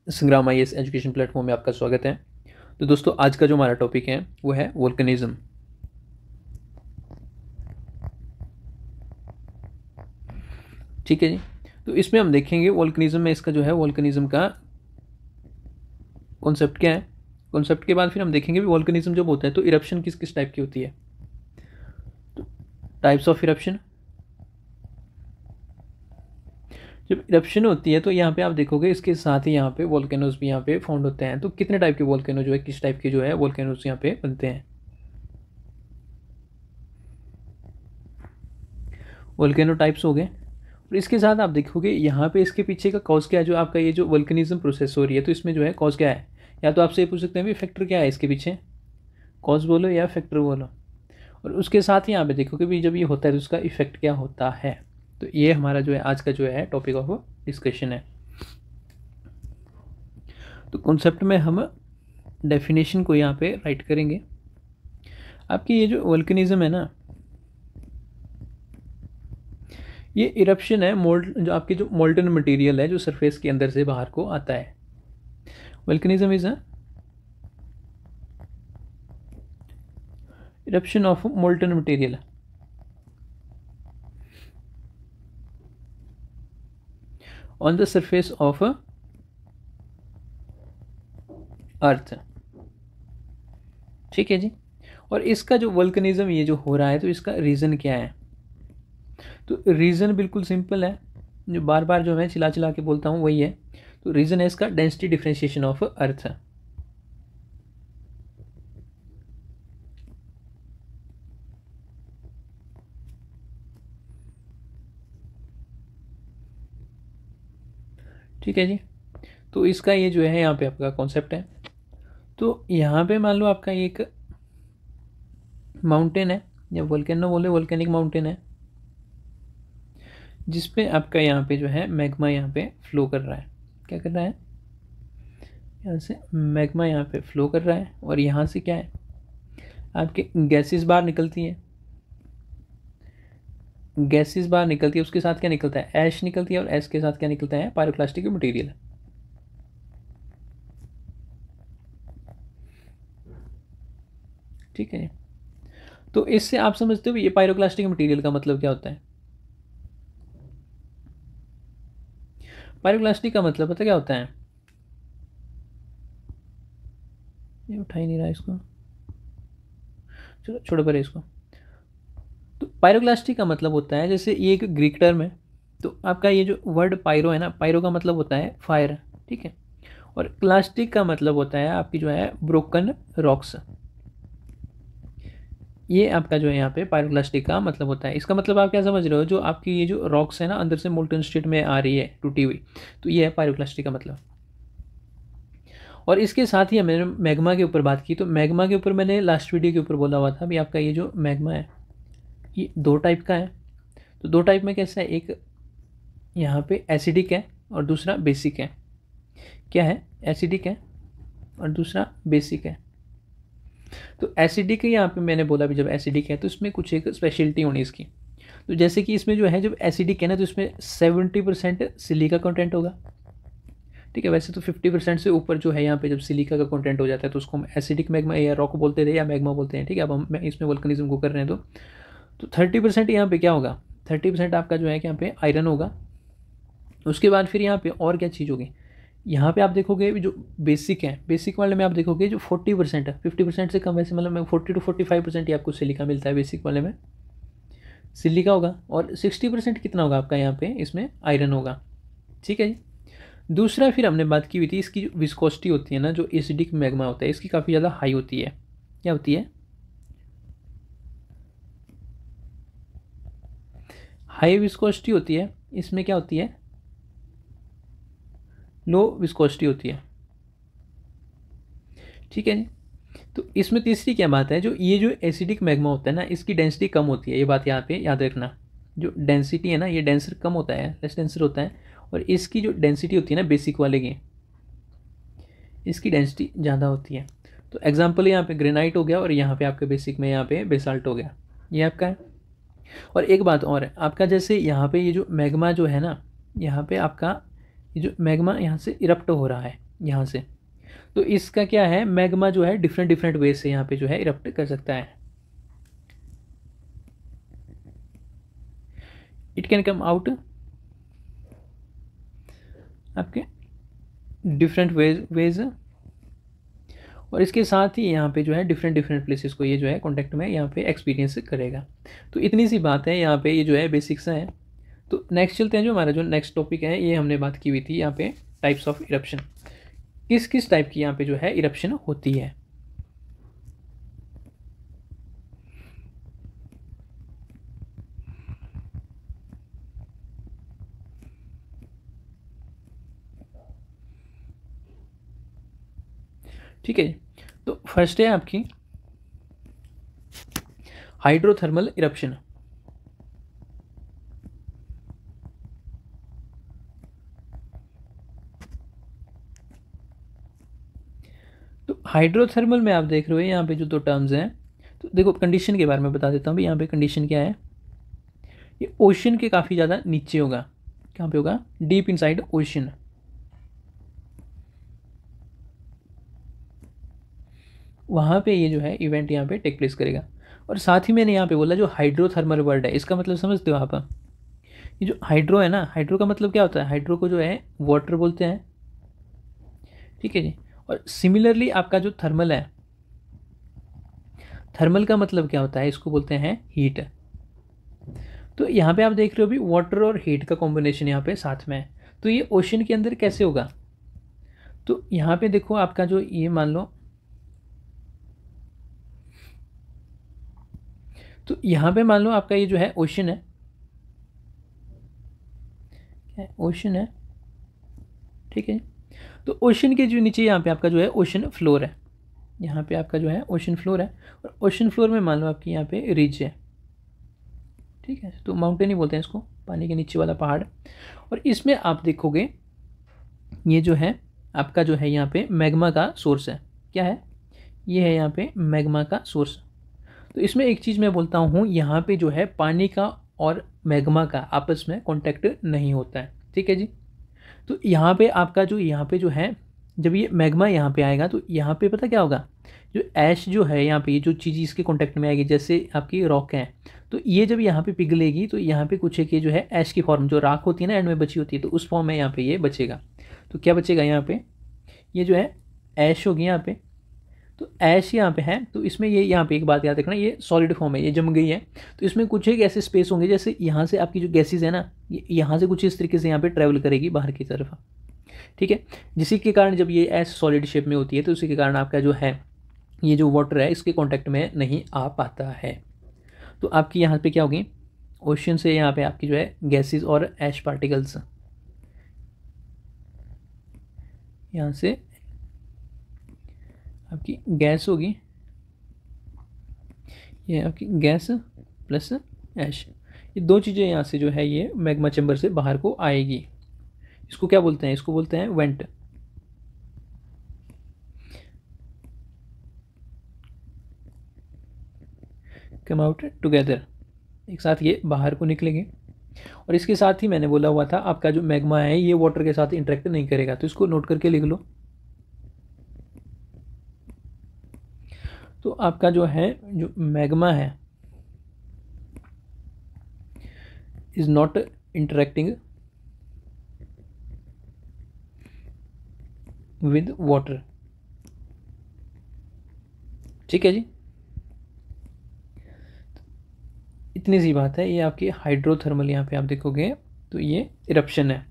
संग्राम IAS education platform में आपका स्वागत है। तो दोस्तों, आज का जो हमारा टॉपिक है वो है वोल्केनिज्म। ठीक है जी। तो इसमें हम देखेंगे वोल्केनिज्म में इसका जो है वोल्केनिज्म का कॉन्सेप्ट क्या है। कॉन्सेप्ट के बाद फिर हम देखेंगे भी वोल्केनिज्म जब होता है तो इरप्शन किस किस टाइप की होती है। तो टाइप्स ऑफ इरप्शन, जब इरप्शन होती है तो यहाँ पे आप देखोगे इसके साथ ही यहाँ पे वोल्केनोज भी यहाँ पे फाउंड होते हैं। तो कितने टाइप के वोल्केनो जो है, किस टाइप के जो है वोल्केनोज यहाँ पे बनते हैं। वोल्केनो टाइप्स हो गए। और इसके साथ आप देखोगे यहाँ पे इसके पीछे का कॉज क्या है, जो आपका ये जो वोल्केनिज्म प्रोसेस हो रही है तो इसमें जो है कॉज क्या है। या तो आपसे ये पूछ सकते हैं भी फैक्टर क्या है इसके पीछे, कॉज बोलो या फैक्टर बोलो। और उसके साथ ही यहाँ पे देखोगे भी जब ये होता है तो उसका इफेक्ट क्या होता है। तो ये हमारा जो है आज का जो है टॉपिक ऑफ डिस्कशन है। तो कॉन्सेप्ट में हम डेफिनेशन को यहाँ पे राइट करेंगे। आपकी ये जो वोल्केनिज्म है ना, ये इरप्शन है मोल्ड, जो आपकी जो मोल्टन मटेरियल है जो सरफेस के अंदर से बाहर को आता है। Volcanism is a eruption of molten material on the surface of earth. ठीक है जी। और इसका जो वोल्केनिज्म ये जो हो रहा है तो इसका रीज़न क्या है। तो रीज़न बिल्कुल सिंपल है, जो बार बार जो मैं चिल्ला चिल्ला के बोलता हूँ वही है। तो रीज़न है इसका डेंसिटी डिफरेंशिएशन ऑफ अर्थ। ठीक है जी। तो इसका ये जो है यहाँ पे आपका कॉन्सेप्ट है। तो यहाँ पे मान लो आपका एक माउंटेन है, या वोल्केनो बोले, वोल्केनिक माउंटेन है जिसपे आपका यहाँ पे जो है मैग्मा यहाँ पे फ्लो कर रहा है। क्या कर रहा है, यहाँ से मैग्मा यहाँ पे फ्लो कर रहा है। और यहाँ से क्या है, आपके गैसेस बाहर निकलती है। गैसेस बाहर निकलती है, उसके साथ क्या निकलता है, ऐश निकलती है। और ऐश के साथ क्या निकलता है, पायरोक्लास्टिक मटेरियल। ठीक है। तो इससे आप समझते हो ये पायरोक्लास्टिक मटेरियल का मतलब क्या होता है। पायरोक्लास्टिक का मतलब पता क्या होता है, ये उठा ही नहीं रहा इसको, चलो छोड़ो परे इसको। तो पायरोक्लास्टिक का मतलब होता है, जैसे ये एक ग्रीक टर्म है। तो आपका ये जो वर्ड पायरो है ना, पायरो का मतलब होता है फायर। ठीक है। और क्लास्टिक का मतलब होता है आपकी जो है ब्रोकन रॉक्स। ये आपका जो है यहाँ पे पायरोक्लास्टिक का मतलब होता है। इसका मतलब आप क्या समझ रहे हो, जो आपकी ये जो रॉक्स है ना अंदर से मोल्टन स्टेट में आ रही है टूटी हुई, तो ये है पायरोक्लास्टिक का मतलब। और इसके साथ ही मैंने मैग्मा के ऊपर बात की। तो मैग्मा के ऊपर मैंने लास्ट वीडियो के ऊपर बोला हुआ था भी आपका ये जो मैग्मा है ये दो टाइप का है। तो दो टाइप में कैसा है, एक यहाँ पे एसिडिक है और दूसरा बेसिक है। क्या है, एसिडिक है और दूसरा बेसिक है। तो एसिडिक यहाँ पे मैंने बोला भी जब एसिडिक है तो इसमें कुछ एक स्पेशलिटी होनी इसकी। तो जैसे कि इसमें जो है जब एसिडिक है ना तो इसमें 70% सिलिका कंटेंट होगा। ठीक है। वैसे तो 50% से ऊपर जो है यहाँ पे जब सिलिका का कंटेंट हो जाता है तो उसको हम एसिडिक मैग्मा या रॉक बोलते थे या मैग्मा बोलते हैं। ठीक है। अब हम इसमें वोल्केनिज्म को कर रहे हैं तो 30% यहाँ पे क्या होगा, 30% आपका जो है कि यहाँ पे आयरन होगा। उसके बाद फिर यहाँ पे और क्या चीज़ होगी, यहाँ पे आप देखोगे जो बेसिक है, बेसिक वाले में आप देखोगे जो 40% है, 50% से कम, वैसे मतलब 40 to 45% ही आपको सिलिका मिलता है बेसिक वाले में, सिलिका होगा। और 60% कितना होगा आपका यहाँ पे, इसमें आयरन होगा। ठीक है जी। दूसरा फिर हमने बात की हुई थी इसकी जो विस्कोसिटी होती है ना, जो एसिडिक मैग्मा होता है इसकी काफ़ी ज़्यादा हाई होती है। क्या होती है, हाई विस्कोसिटी होती है। इसमें क्या होती है, लो विस्कोसिटी होती है। ठीक है जी। तो इसमें तीसरी क्या बात है, जो ये जो एसिडिक मैग्मा होता है ना इसकी डेंसिटी कम होती है। ये बात यहाँ पे याद रखना, जो डेंसिटी है ना ये डेंसर कम होता है, लेस डेंसर होता है। और इसकी जो डेंसिटी होती है ना बेसिक वाले की, इसकी डेंसिटी ज़्यादा होती है। तो एग्जाम्पल यहाँ पे ग्रेनाइट हो गया और यहाँ पे आपके बेसिक में यहाँ पे बेसाल्ट हो गया, ये आपका है। और एक बात और है आपका, जैसे यहाँ पे ये जो मैग्मा जो है ना, यहाँ पे आपका ये जो मैग्मा यहाँ से इरप्ट हो रहा है, यहाँ से। तो इसका क्या है, मैग्मा जो है डिफरेंट डिफरेंट वे से यहाँ पे जो है इरप्ट कर सकता है। इट कैन कम आउट आपके डिफरेंट वेज और इसके साथ ही यहाँ पे जो है डिफरेंट डिफरेंट प्लेसेस को ये जो है कॉन्टेक्ट में यहाँ पे एक्सपीरियंस करेगा। तो इतनी सी बात है यहाँ पे, ये जो है बेसिक्स हैं। तो नेक्स्ट चलते हैं, जो हमारा जो नेक्स्ट टॉपिक है ये हमने बात की हुई थी यहाँ पे टाइप्स ऑफ इरप्शन, किस किस टाइप की यहाँ पे जो है इरप्शन होती है। ठीक है, तो फर्स्ट है आपकी हाइड्रोथर्मल इरप्शन। तो हाइड्रोथर्मल में आप देख रहे हो यहाँ पे जो दो टर्म्स हैं, तो देखो कंडीशन के बारे में बता देता हूँ भी। यहाँ पे कंडीशन क्या है, ये ओशन के काफ़ी ज़्यादा नीचे होगा। कहाँ पे होगा, डीप इनसाइड ओशन। वहाँ पे ये जो है इवेंट यहाँ पे टेक प्लेस करेगा। और साथ ही मैंने यहाँ पे बोला जो हाइड्रोथर्मल वर्ड है, इसका मतलब समझते हो आप। ये जो हाइड्रो है ना, हाइड्रो का मतलब क्या होता है, हाइड्रो को जो है वाटर बोलते हैं। ठीक है जी। और सिमिलरली आपका जो थर्मल है, थर्मल का मतलब क्या होता है, इसको बोलते हैं हीट। तो यहाँ पे आप देख रहे हो भी वाटर और हीट का कॉम्बिनेशन यहाँ पे साथ में है। तो ये ओशन के अंदर कैसे होगा, तो यहाँ पे देखो आपका जो ये मान लो, तो यहाँ पे मान लो आपका ये जो है ओशन है, क्या है, ओशन है। ठीक है, तो ओशन के जो नीचे यहाँ पे आपका जो है ओशन फ्लोर है, यहाँ पे आपका जो है ओशन फ्लोर है। और ओशन फ्लोर में मान लो आपकी यहाँ पे रिज है। ठीक है, तो माउंटेन ही बोलते हैं इसको, पानी के नीचे वाला पहाड़। और इसमें आप देखोगे ये जो है आपका जो है यहाँ पे मैग्मा का सोर्स है। क्या है, ये है यहाँ पे मैग्मा का सोर्स। तो इसमें एक चीज़ मैं बोलता हूँ, यहाँ पे जो है पानी का और मैग्मा का आपस में कॉन्टैक्ट नहीं होता है। ठीक है जी। तो यहाँ पे आपका जो यहाँ पे जो है, जब ये मैग्मा यहाँ पे आएगा तो यहाँ पे पता क्या होगा, जो ऐश जो है यहाँ पे, ये जो चीज़ इसके कांटेक्ट में आएगी, जैसे आपकी रॉक है, तो ये जब यहाँ पे पिघलेगी तो यहाँ पे कुछ एक ये जो है ऐश की फॉर्म, जो राख होती है ना एंड में बची होती है, तो उस फॉर्म में यहाँ पे ये बचेगा। तो क्या बचेगा यहाँ पे, ये जो है ऐश होगी यहाँ पे। तो ऐश यहाँ पे है, तो इसमें ये यहाँ पे एक बात याद रखना, ये सॉलिड फॉर्म है, ये जम गई है। तो इसमें कुछ एक ऐसे स्पेस होंगे, जैसे यहाँ से आपकी जो गैसेज है ना, ये यहाँ से कुछ इस तरीके से यहाँ पे ट्रैवल करेगी बाहर की तरफ। ठीक है, जिसी के कारण जब ये ऐश सॉलिड शेप में होती है, तो उसी के कारण आपका जो है ये जो वाटर है इसके कांटेक्ट में नहीं आ पाता है। तो आपकी यहाँ पे क्या होगी, ओशन से यहाँ पे आपकी जो है गैसेज और ऐश पार्टिकल्स, यहाँ से आपकी गैस होगी, ये आपकी गैस प्लस ऐश, ये दो चीज़ें यहाँ से जो है ये मैग्मा चैम्बर से बाहर को आएगी। इसको क्या बोलते हैं, इसको बोलते हैं वेंट। कम आउट टुगेदर, एक साथ ये बाहर को निकलेंगे। और इसके साथ ही मैंने बोला हुआ था आपका जो मैग्मा है ये वाटर के साथ इंटरेक्ट नहीं करेगा, तो इसको नोट करके लिख लो। तो आपका जो है जो मैग्मा है is not interacting with water. ठीक है जी, इतनी सी बात है। ये आपकी हाइड्रोथर्मल, यहाँ पे आप देखोगे तो ये इरप्शन है।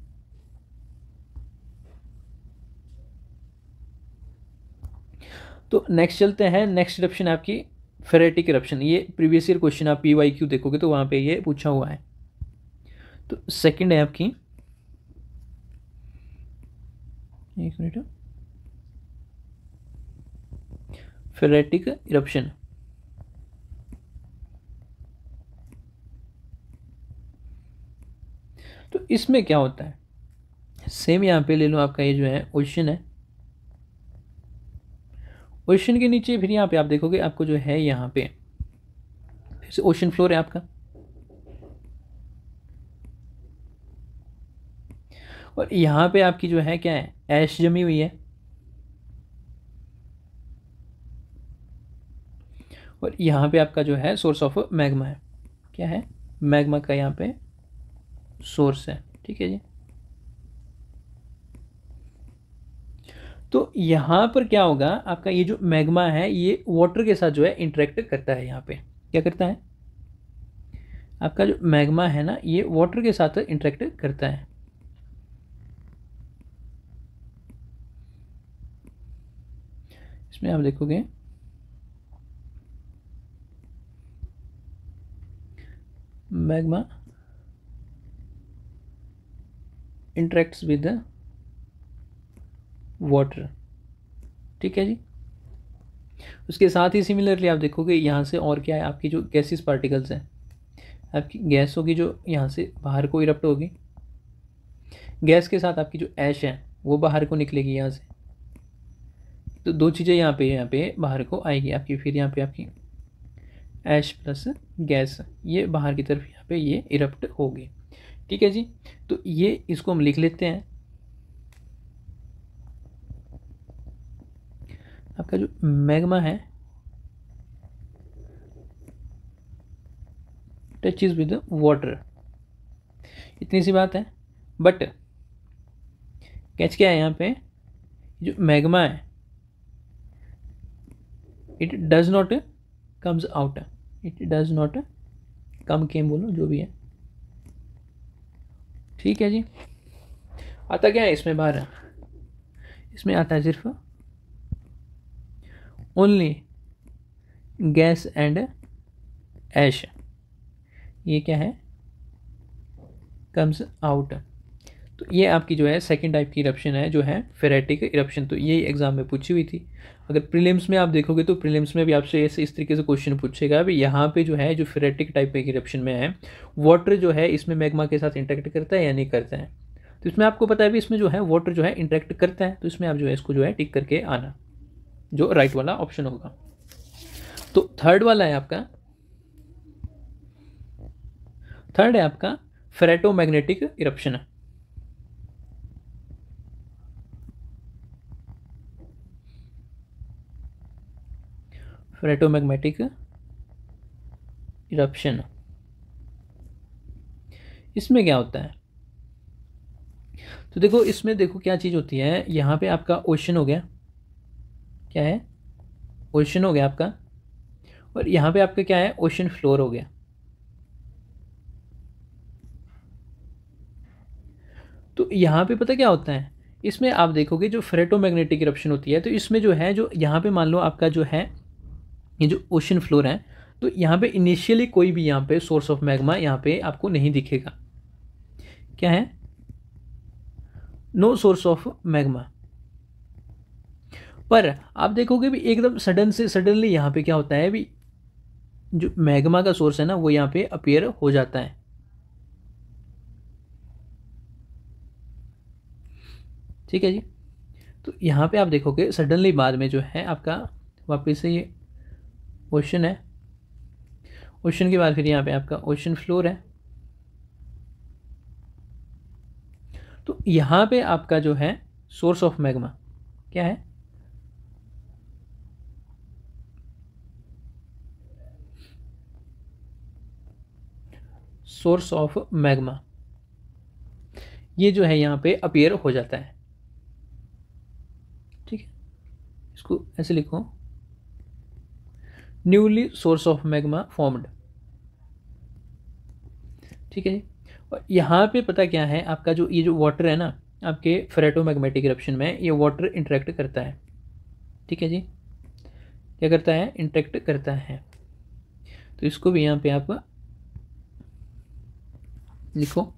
तो नेक्स्ट चलते हैं, नेक्स्ट इरप्शन आपकी फेरेटिक इरप्शन। ये प्रीवियस ईयर क्वेश्चन आप PYQ देखोगे तो वहाँ पे ये पूछा हुआ है। तो सेकंड है आपकी, एक मिनट, फेरेटिक इरप्शन। तो इसमें क्या होता है, सेम यहाँ पे ले लो, आपका ये जो है ओशन है। ओशन के नीचे फिर यहाँ पे आप देखोगे आपको जो है यहाँ पे ओशन फ्लोर है आपका। और यहाँ पे आपकी जो है क्या है, ऐश जमी हुई है। और यहाँ पे आपका जो है सोर्स ऑफ मैग्मा है। क्या है? मैग्मा का यहाँ पे सोर्स है। ठीक है जी। तो यहाँ पर क्या होगा, आपका ये जो मैग्मा है ये वाटर के साथ जो है इंटरेक्ट करता है। यहाँ पे क्या करता है? आपका जो मैग्मा है ना ये वाटर के साथ इंटरेक्ट करता है। इसमें आप देखोगे मैग्मा इंटरेक्ट्स विद वाटर। ठीक है जी। उसके साथ ही सिमिलरली आप देखोगे यहाँ से और क्या है, आपकी जो गैसेस पार्टिकल्स हैं, आपकी गैस होगी जो यहाँ से बाहर को इरप्ट होगी, गैस के साथ आपकी जो ऐश है वो बाहर को निकलेगी यहाँ से। तो दो चीज़ें यहाँ पे बाहर को आएगी आपकी। फिर यहाँ पे आपकी ऐश प्लस गैस ये बाहर की तरफ यहाँ पे ये इरप्ट होगी। ठीक है जी। तो ये इसको हम लिख लेते हैं। आपका जो मैग्मा है टचेस विद वाटर, इतनी सी बात है। बट कैच क्या है यहाँ पे, जो मैग्मा है it does not comes out, it does not come came बोलो जो भी है। ठीक है जी। आता क्या है इसमें बाहर? इसमें आता है सिर्फ ओनली गैस एंड ऐश। ये क्या है? Comes out. तो ये आपकी जो है सेकंड टाइप की इरप्शन है जो है फेरेटिक इरप्शन। तो ये एग्जाम में पूछी हुई थी। अगर प्रीलिम्स में आप देखोगे तो प्रीलिम्स में भी आपसे ऐसे इस तरीके से क्वेश्चन पूछेगा। अभी यहाँ पे जो है जो फेरेटिक टाइप के इरप्शन में है, वाटर जो है इसमें मैग्मा के साथ इंटरेक्ट करता है या नहीं करता है। तो इसमें आपको पता है भी इसमें जो है वाटर जो है इंटरेक्ट करता है। तो इसमें आप जो है इसको जो है टिक करके आना, जो राइट वाला ऑप्शन होगा। तो थर्ड वाला है आपका, थर्ड है आपका फेरेटोमैग्नेटिक इरप्शन। फेरेटोमैग्नेटिक इरप्शन, इसमें क्या होता है? तो देखो इसमें देखो क्या चीज़ होती है। यहाँ पे आपका ओशन हो गया, क्या है? ओशन हो गया आपका। और यहाँ पे आपका क्या है? ओशन फ्लोर हो गया। तो यहाँ पे पता क्या होता है, इसमें आप देखोगे जो फेरेटोमैग्नेटिक इरप्शन होती है तो इसमें जो है जो यहाँ पे मान लो आपका जो है ये जो ओशन फ्लोर है, तो यहाँ पे इनिशियली कोई भी यहाँ पे सोर्स ऑफ मैग्मा यहाँ पे आपको नहीं दिखेगा। क्या है? No source of magma. पर आप देखोगे भी एकदम सडनली यहाँ पे क्या होता है भी, जो मैग्मा का सोर्स है ना वो यहाँ पे अपीयर हो जाता है। ठीक है जी। तो यहाँ पे आप देखोगे सडनली बाद में जो है आपका वापस से ये ओशन है, ओशन के बाद फिर यहाँ पे आपका ओशन फ्लोर है। तो यहाँ पे आपका जो है सोर्स ऑफ मैग्मा क्या है? सोर्स ऑफ मैग्मा ये जो है यहाँ पे अपीयर हो जाता है। ठीक है, इसको ऐसे लिखो, newly source of magma formed. ठीक है जी। और यहाँ पे पता क्या है, आपका जो ये जो वाटर है ना आपके फेरेटोमैग्नेटिक इरप्शन में, ये वाटर इंटरेक्ट करता है। ठीक है जी, क्या करता है? इंटरेक्ट करता है। तो इसको भी यहाँ पे आप लिखो,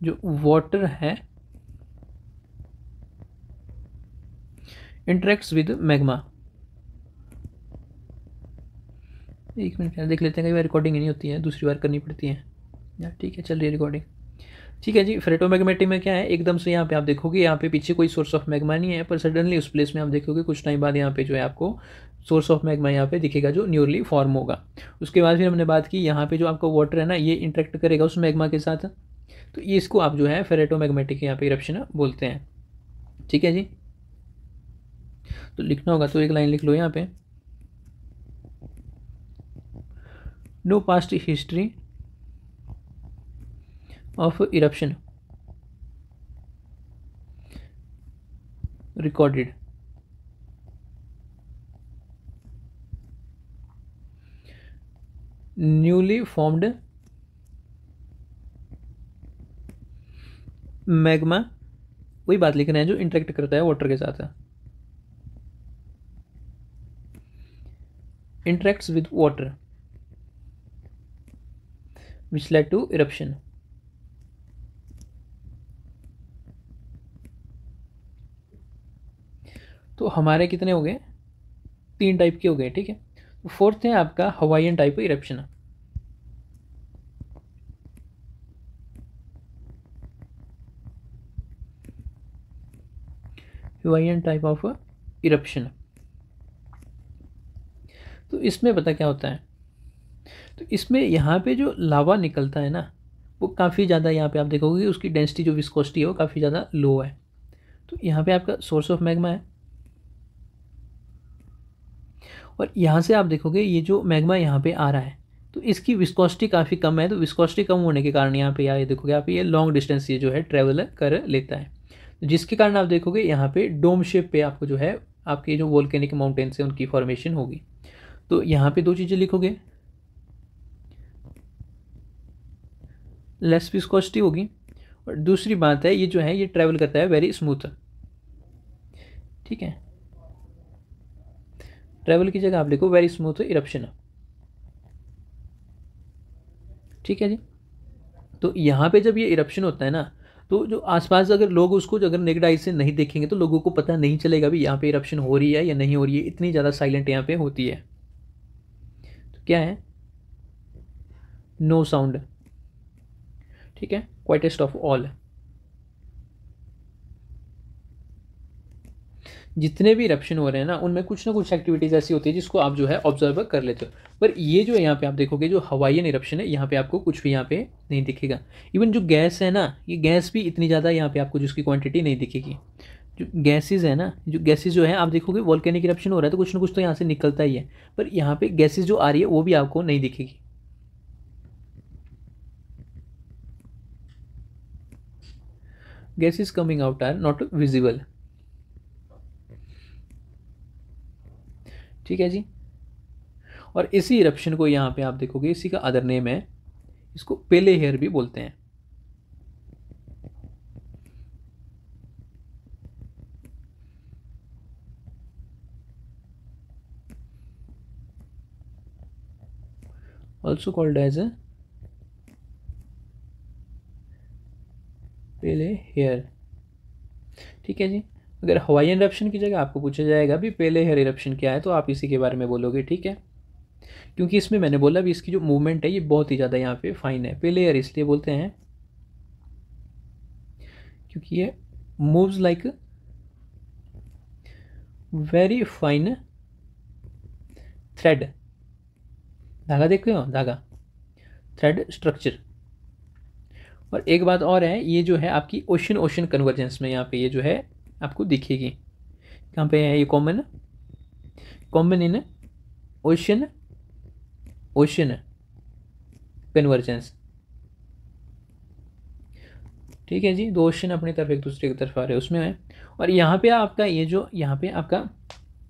जो वाटर है इंटरेक्ट्स विद मैग्मा। एक मिनट देख लेते हैं, कई बार रिकॉर्डिंग नहीं होती है, दूसरी बार करनी पड़ती है यार। ठीक है, चल रही है रिकॉर्डिंग। ठीक है जी। फेरेटोमैग्नेटिक में क्या है, एकदम से यहाँ पे आप देखोगे यहाँ पे पीछे कोई सोर्स ऑफ मैग्मा नहीं है, पर सडनली उस प्लेस में आप देखोगे कुछ टाइम बाद यहाँ पे जो है आपको सोर्स ऑफ मैग्मा यहाँ पे दिखेगा जो न्यूली फॉर्म होगा। उसके बाद फिर हमने बात की यहाँ पे जो आपका वाटर है ना ये इंटरेक्ट करेगा उस मैग्मा के साथ। तो ये इसको आप जो है फेरेटोमैग्नेटिक यहाँ पे इरप्शन बोलते हैं। ठीक है जी। तो लिखना होगा तो एक लाइन लिख लो यहाँ पे, no past history of eruption recorded. Newly formed magma, वही बात लिख रहे हैं जो इंटरेक्ट करता है वाटर के साथ, interacts with water which led to eruption. तो हमारे कितने हो गए, 3 टाइप के हो गए, ठीक है। तो फोर्थ है आपका Hawaiian type eruption. Hawaiian type of eruption. तो इसमें पता क्या होता है, तो इसमें यहाँ पे जो लावा निकलता है ना, वो काफ़ी ज़्यादा, यहाँ पे आप देखोगे उसकी डेंसिटी जो विस्कोसिटी है वो काफ़ी ज़्यादा लो है। तो यहाँ पे आपका सोर्स ऑफ मैग्मा है, और यहाँ से आप देखोगे ये जो मैग्मा यहाँ पे आ रहा है तो इसकी विस्कोसिटी काफ़ी कम है। तो विस्कोसिटी कम होने के कारण यहाँ पे ये देखोगे आप, ये लॉन्ग डिस्टेंस ये जो है ट्रेवल कर लेता है, तो जिसके कारण आप देखोगे यहाँ पे डोम शेप पे आपको जो है आपके जो वोल्केनिक माउंटेन्स है उनकी फॉर्मेशन होगी। तो यहाँ पे 2 चीज़ें लिखोगे, लेस विस्कोसिटी होगी, और दूसरी बात है ये जो है ये ट्रैवल करता है वेरी स्मूथ, ठीक है। ट्रैवल की जगह आप लिखो वेरी स्मूथ इरप्शन, ठीक है जी। तो यहाँ पे जब ये इरप्शन होता है ना, तो जो आसपास अगर लोग उसको अगर नेकेड आई से नहीं देखेंगे तो लोगों को पता नहीं चलेगा भी यहाँ पे इरप्शन हो रही है या नहीं हो रही है, इतनी ज़्यादा साइलेंट यहाँ पे होती है। तो क्या है, नो साउंड, ठीक है, क्वाइटेस्ट ऑफ ऑल। जितने भी इरप्शन हो रहे हैं ना उनमें कुछ ना कुछ एक्टिविटीज़ ऐसी होती है जिसको आप जो है ऑब्जर्व कर लेते हो, पर ये जो यहाँ पे आप देखोगे जो हवाईयन इरप्शन है यहाँ पे आपको कुछ भी यहाँ पे नहीं दिखेगा। इवन जो गैस है ना, ये गैस भी इतनी ज़्यादा यहाँ पे आपको जिसकी क्वांटिटी नहीं दिखेगी। जो गैसेज है ना, जो गैसेज जो है आप देखोगे वोल्केनिक इरप्शन हो रहा है तो कुछ ना कुछ तो यहाँ से निकलता ही है, पर यहाँ पे गैसेज जो आ रही है वो भी आपको नहीं दिखेगी। Gases coming out are not visible, ठीक है जी। और इसी इरप्शन को यहाँ पे आप देखोगे इसी का अदर नेम है, इसको पेले हेयर भी बोलते हैं। ऑल्सो कॉल्ड एज पेले हेयर, ठीक है जी। अगर हवाईयन इरप्शन की जगह आपको पूछा जाएगा भी पेले हेयर इरप्शन क्या है तो आप इसी के बारे में बोलोगे, ठीक है। क्योंकि इसमें मैंने बोला भी इसकी जो मूवमेंट है ये बहुत ही ज़्यादा यहाँ पे फाइन है। पेले हेयर इसलिए बोलते हैं क्योंकि ये moves like very fine thread, धागा देख रहे हो, धागा थ्रेड स्ट्रक्चर। और एक बात और है, ये जो है आपकी ओशन ओशन कन्वर्जेंस में यहाँ पे ये जो है आपको दिखेगी, कहाँ पे है ये common, common in ocean ocean convergence, ठीक है जी। 2 ओशन अपनी तरफ एक दूसरे की तरफ आ रहे हैं उसमें है। और यहाँ पे आपका ये जो यहाँ पे आपका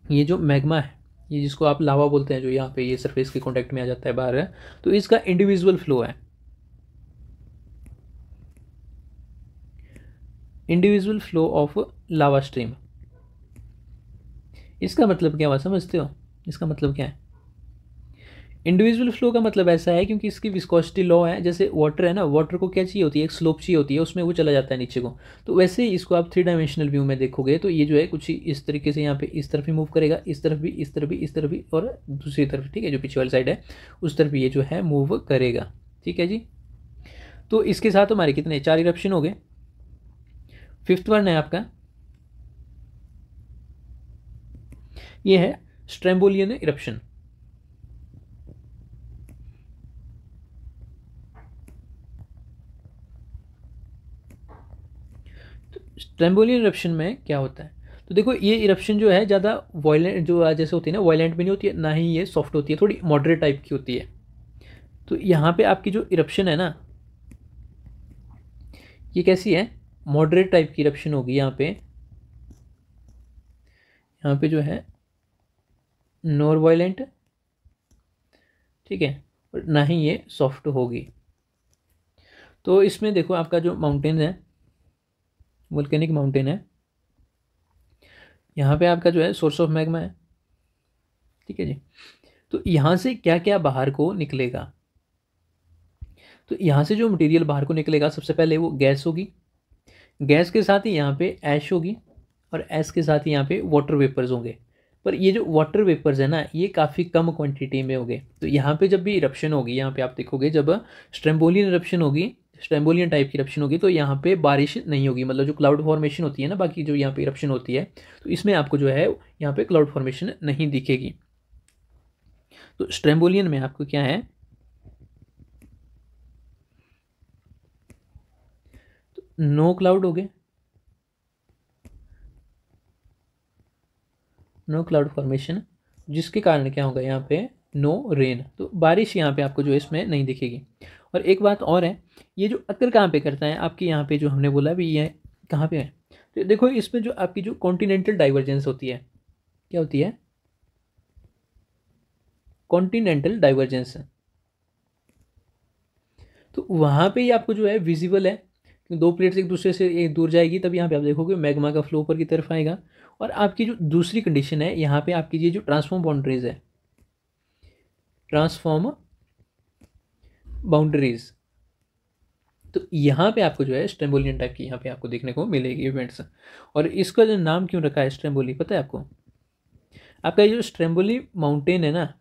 ये जो मैग्मा है, ये जिसको आप लावा बोलते हैं, जो यहाँ पे ये सरफेस के कांटेक्ट में आ जाता है बाहर है, तो इसका इंडिविजुअल फ्लो है, individual flow of lava stream. इसका मतलब क्या हुआ समझते हो, इसका मतलब क्या है, इंडिविजुअल फ्लो का मतलब ऐसा है क्योंकि इसकी विस्कोसिटी लो है। जैसे वाटर है ना, वाटर को क्या चाहिए होती है, एक स्लोप चाहिए होती है, उसमें वो चला जाता है नीचे को। तो वैसे ही इसको आप 3 डायमेंशनल व्यू में देखोगे तो ये जो है कुछ इस तरीके से यहाँ पे इस तरफ भी मूव करेगा, इस तरफ भी, इस तरफ भी, इस तरफ भी, और दूसरी तरफ, ठीक है, जो पीछे वाली साइड है उस तरफ भी ये जो है मूव करेगा, ठीक है जी। तो इसके साथ हमारे कितने 4 इरप्शन हो गए। 5th वन है आपका, ये है स्ट्रैम्बोलियन इरप्शन। स्ट्रैम्बोलियन इरप्शन में क्या होता है, तो देखो ये इरप्शन जो है ज़्यादा वायलेंट जो जैसे होती है ना, वायलेंट भी नहीं होती है, ना ही ये सॉफ्ट होती है, थोड़ी मॉडरेट टाइप की होती है। तो यहाँ पे आपकी जो इरप्शन है ना, ये कैसी है, मॉडरेट टाइप की इरप्शन होगी यहाँ पे जो है नॉर वायलेंट, ठीक है, और ना ही ये सॉफ्ट होगी। तो इसमें देखो आपका जो माउंटेन है, वोल्केनिक माउंटेन है, यहाँ पे आपका जो है सोर्स ऑफ मैग्मा है, ठीक है जी। तो यहाँ से क्या क्या बाहर को निकलेगा, तो यहाँ से जो मटेरियल बाहर को निकलेगा सबसे पहले वो गैस होगी, गैस के साथ ही यहाँ पे ऐश होगी, और ऐश के साथ ही यहाँ पे वाटर वेपर्स होंगे। पर ये जो वाटर वेपर्स है ना, ये काफ़ी कम क्वांटिटी में होंगे। तो यहाँ पे जब भी इरप्शन होगी, यहाँ पे आप देखोगे जब स्ट्रेम्बोलियन इरप्शन होगी, स्ट्रेम्बोलियन टाइप की इरप्शन होगी, तो यहाँ पे बारिश नहीं होगी, मतलब जो क्लाउड फॉर्मेशन होती है ना, बाकी जो यहाँ पे इरप्शन होती है, तो इसमें आपको जो है यहाँ पे क्लाउड फॉर्मेशन नहीं दिखेगी। तो स्ट्रेम्बोलियन में आपको क्या है, तो नो क्लाउड हो गए, नो क्लाउड फॉर्मेशन, जिसके कारण क्या होगा यहाँ पे नो रेन, तो बारिश यहाँ पे आपको जो है इसमें नहीं दिखेगी। और एक बात और है, ये जो अक्कर कहाँ पे करता है आपकी, यहाँ पे जो हमने बोला भी ये कहाँ पे है, तो देखो इसमें जो आपकी जो कॉन्टिनेंटल डाइवर्जेंस होती है, क्या होती है, कॉन्टिनेंटल डाइवर्जेंस, तो वहाँ पे ही आपको जो है विजिबल है कि दो प्लेट्स एक दूसरे से एक दूर जाएगी, तब यहाँ पे आप देखोगे मैग्मा का फ्लो ऊपर की तरफ आएगा। और आपकी जो दूसरी कंडीशन है, यहाँ पे आपकी ये जो ट्रांसफॉर्म बाउंड्रीज है, ट्रांसफॉर्म बाउंड्रीज, तो यहाँ पे आपको जो है स्ट्रेम्बोलियन टाइप की यहाँ पे आपको देखने को मिलेगी इवेंट्स। और इसका जो नाम क्यों रखा है स्ट्रेम्बोली, पता है आपको, आपका ये जो स्ट्रेम्बोली माउंटेन है ना,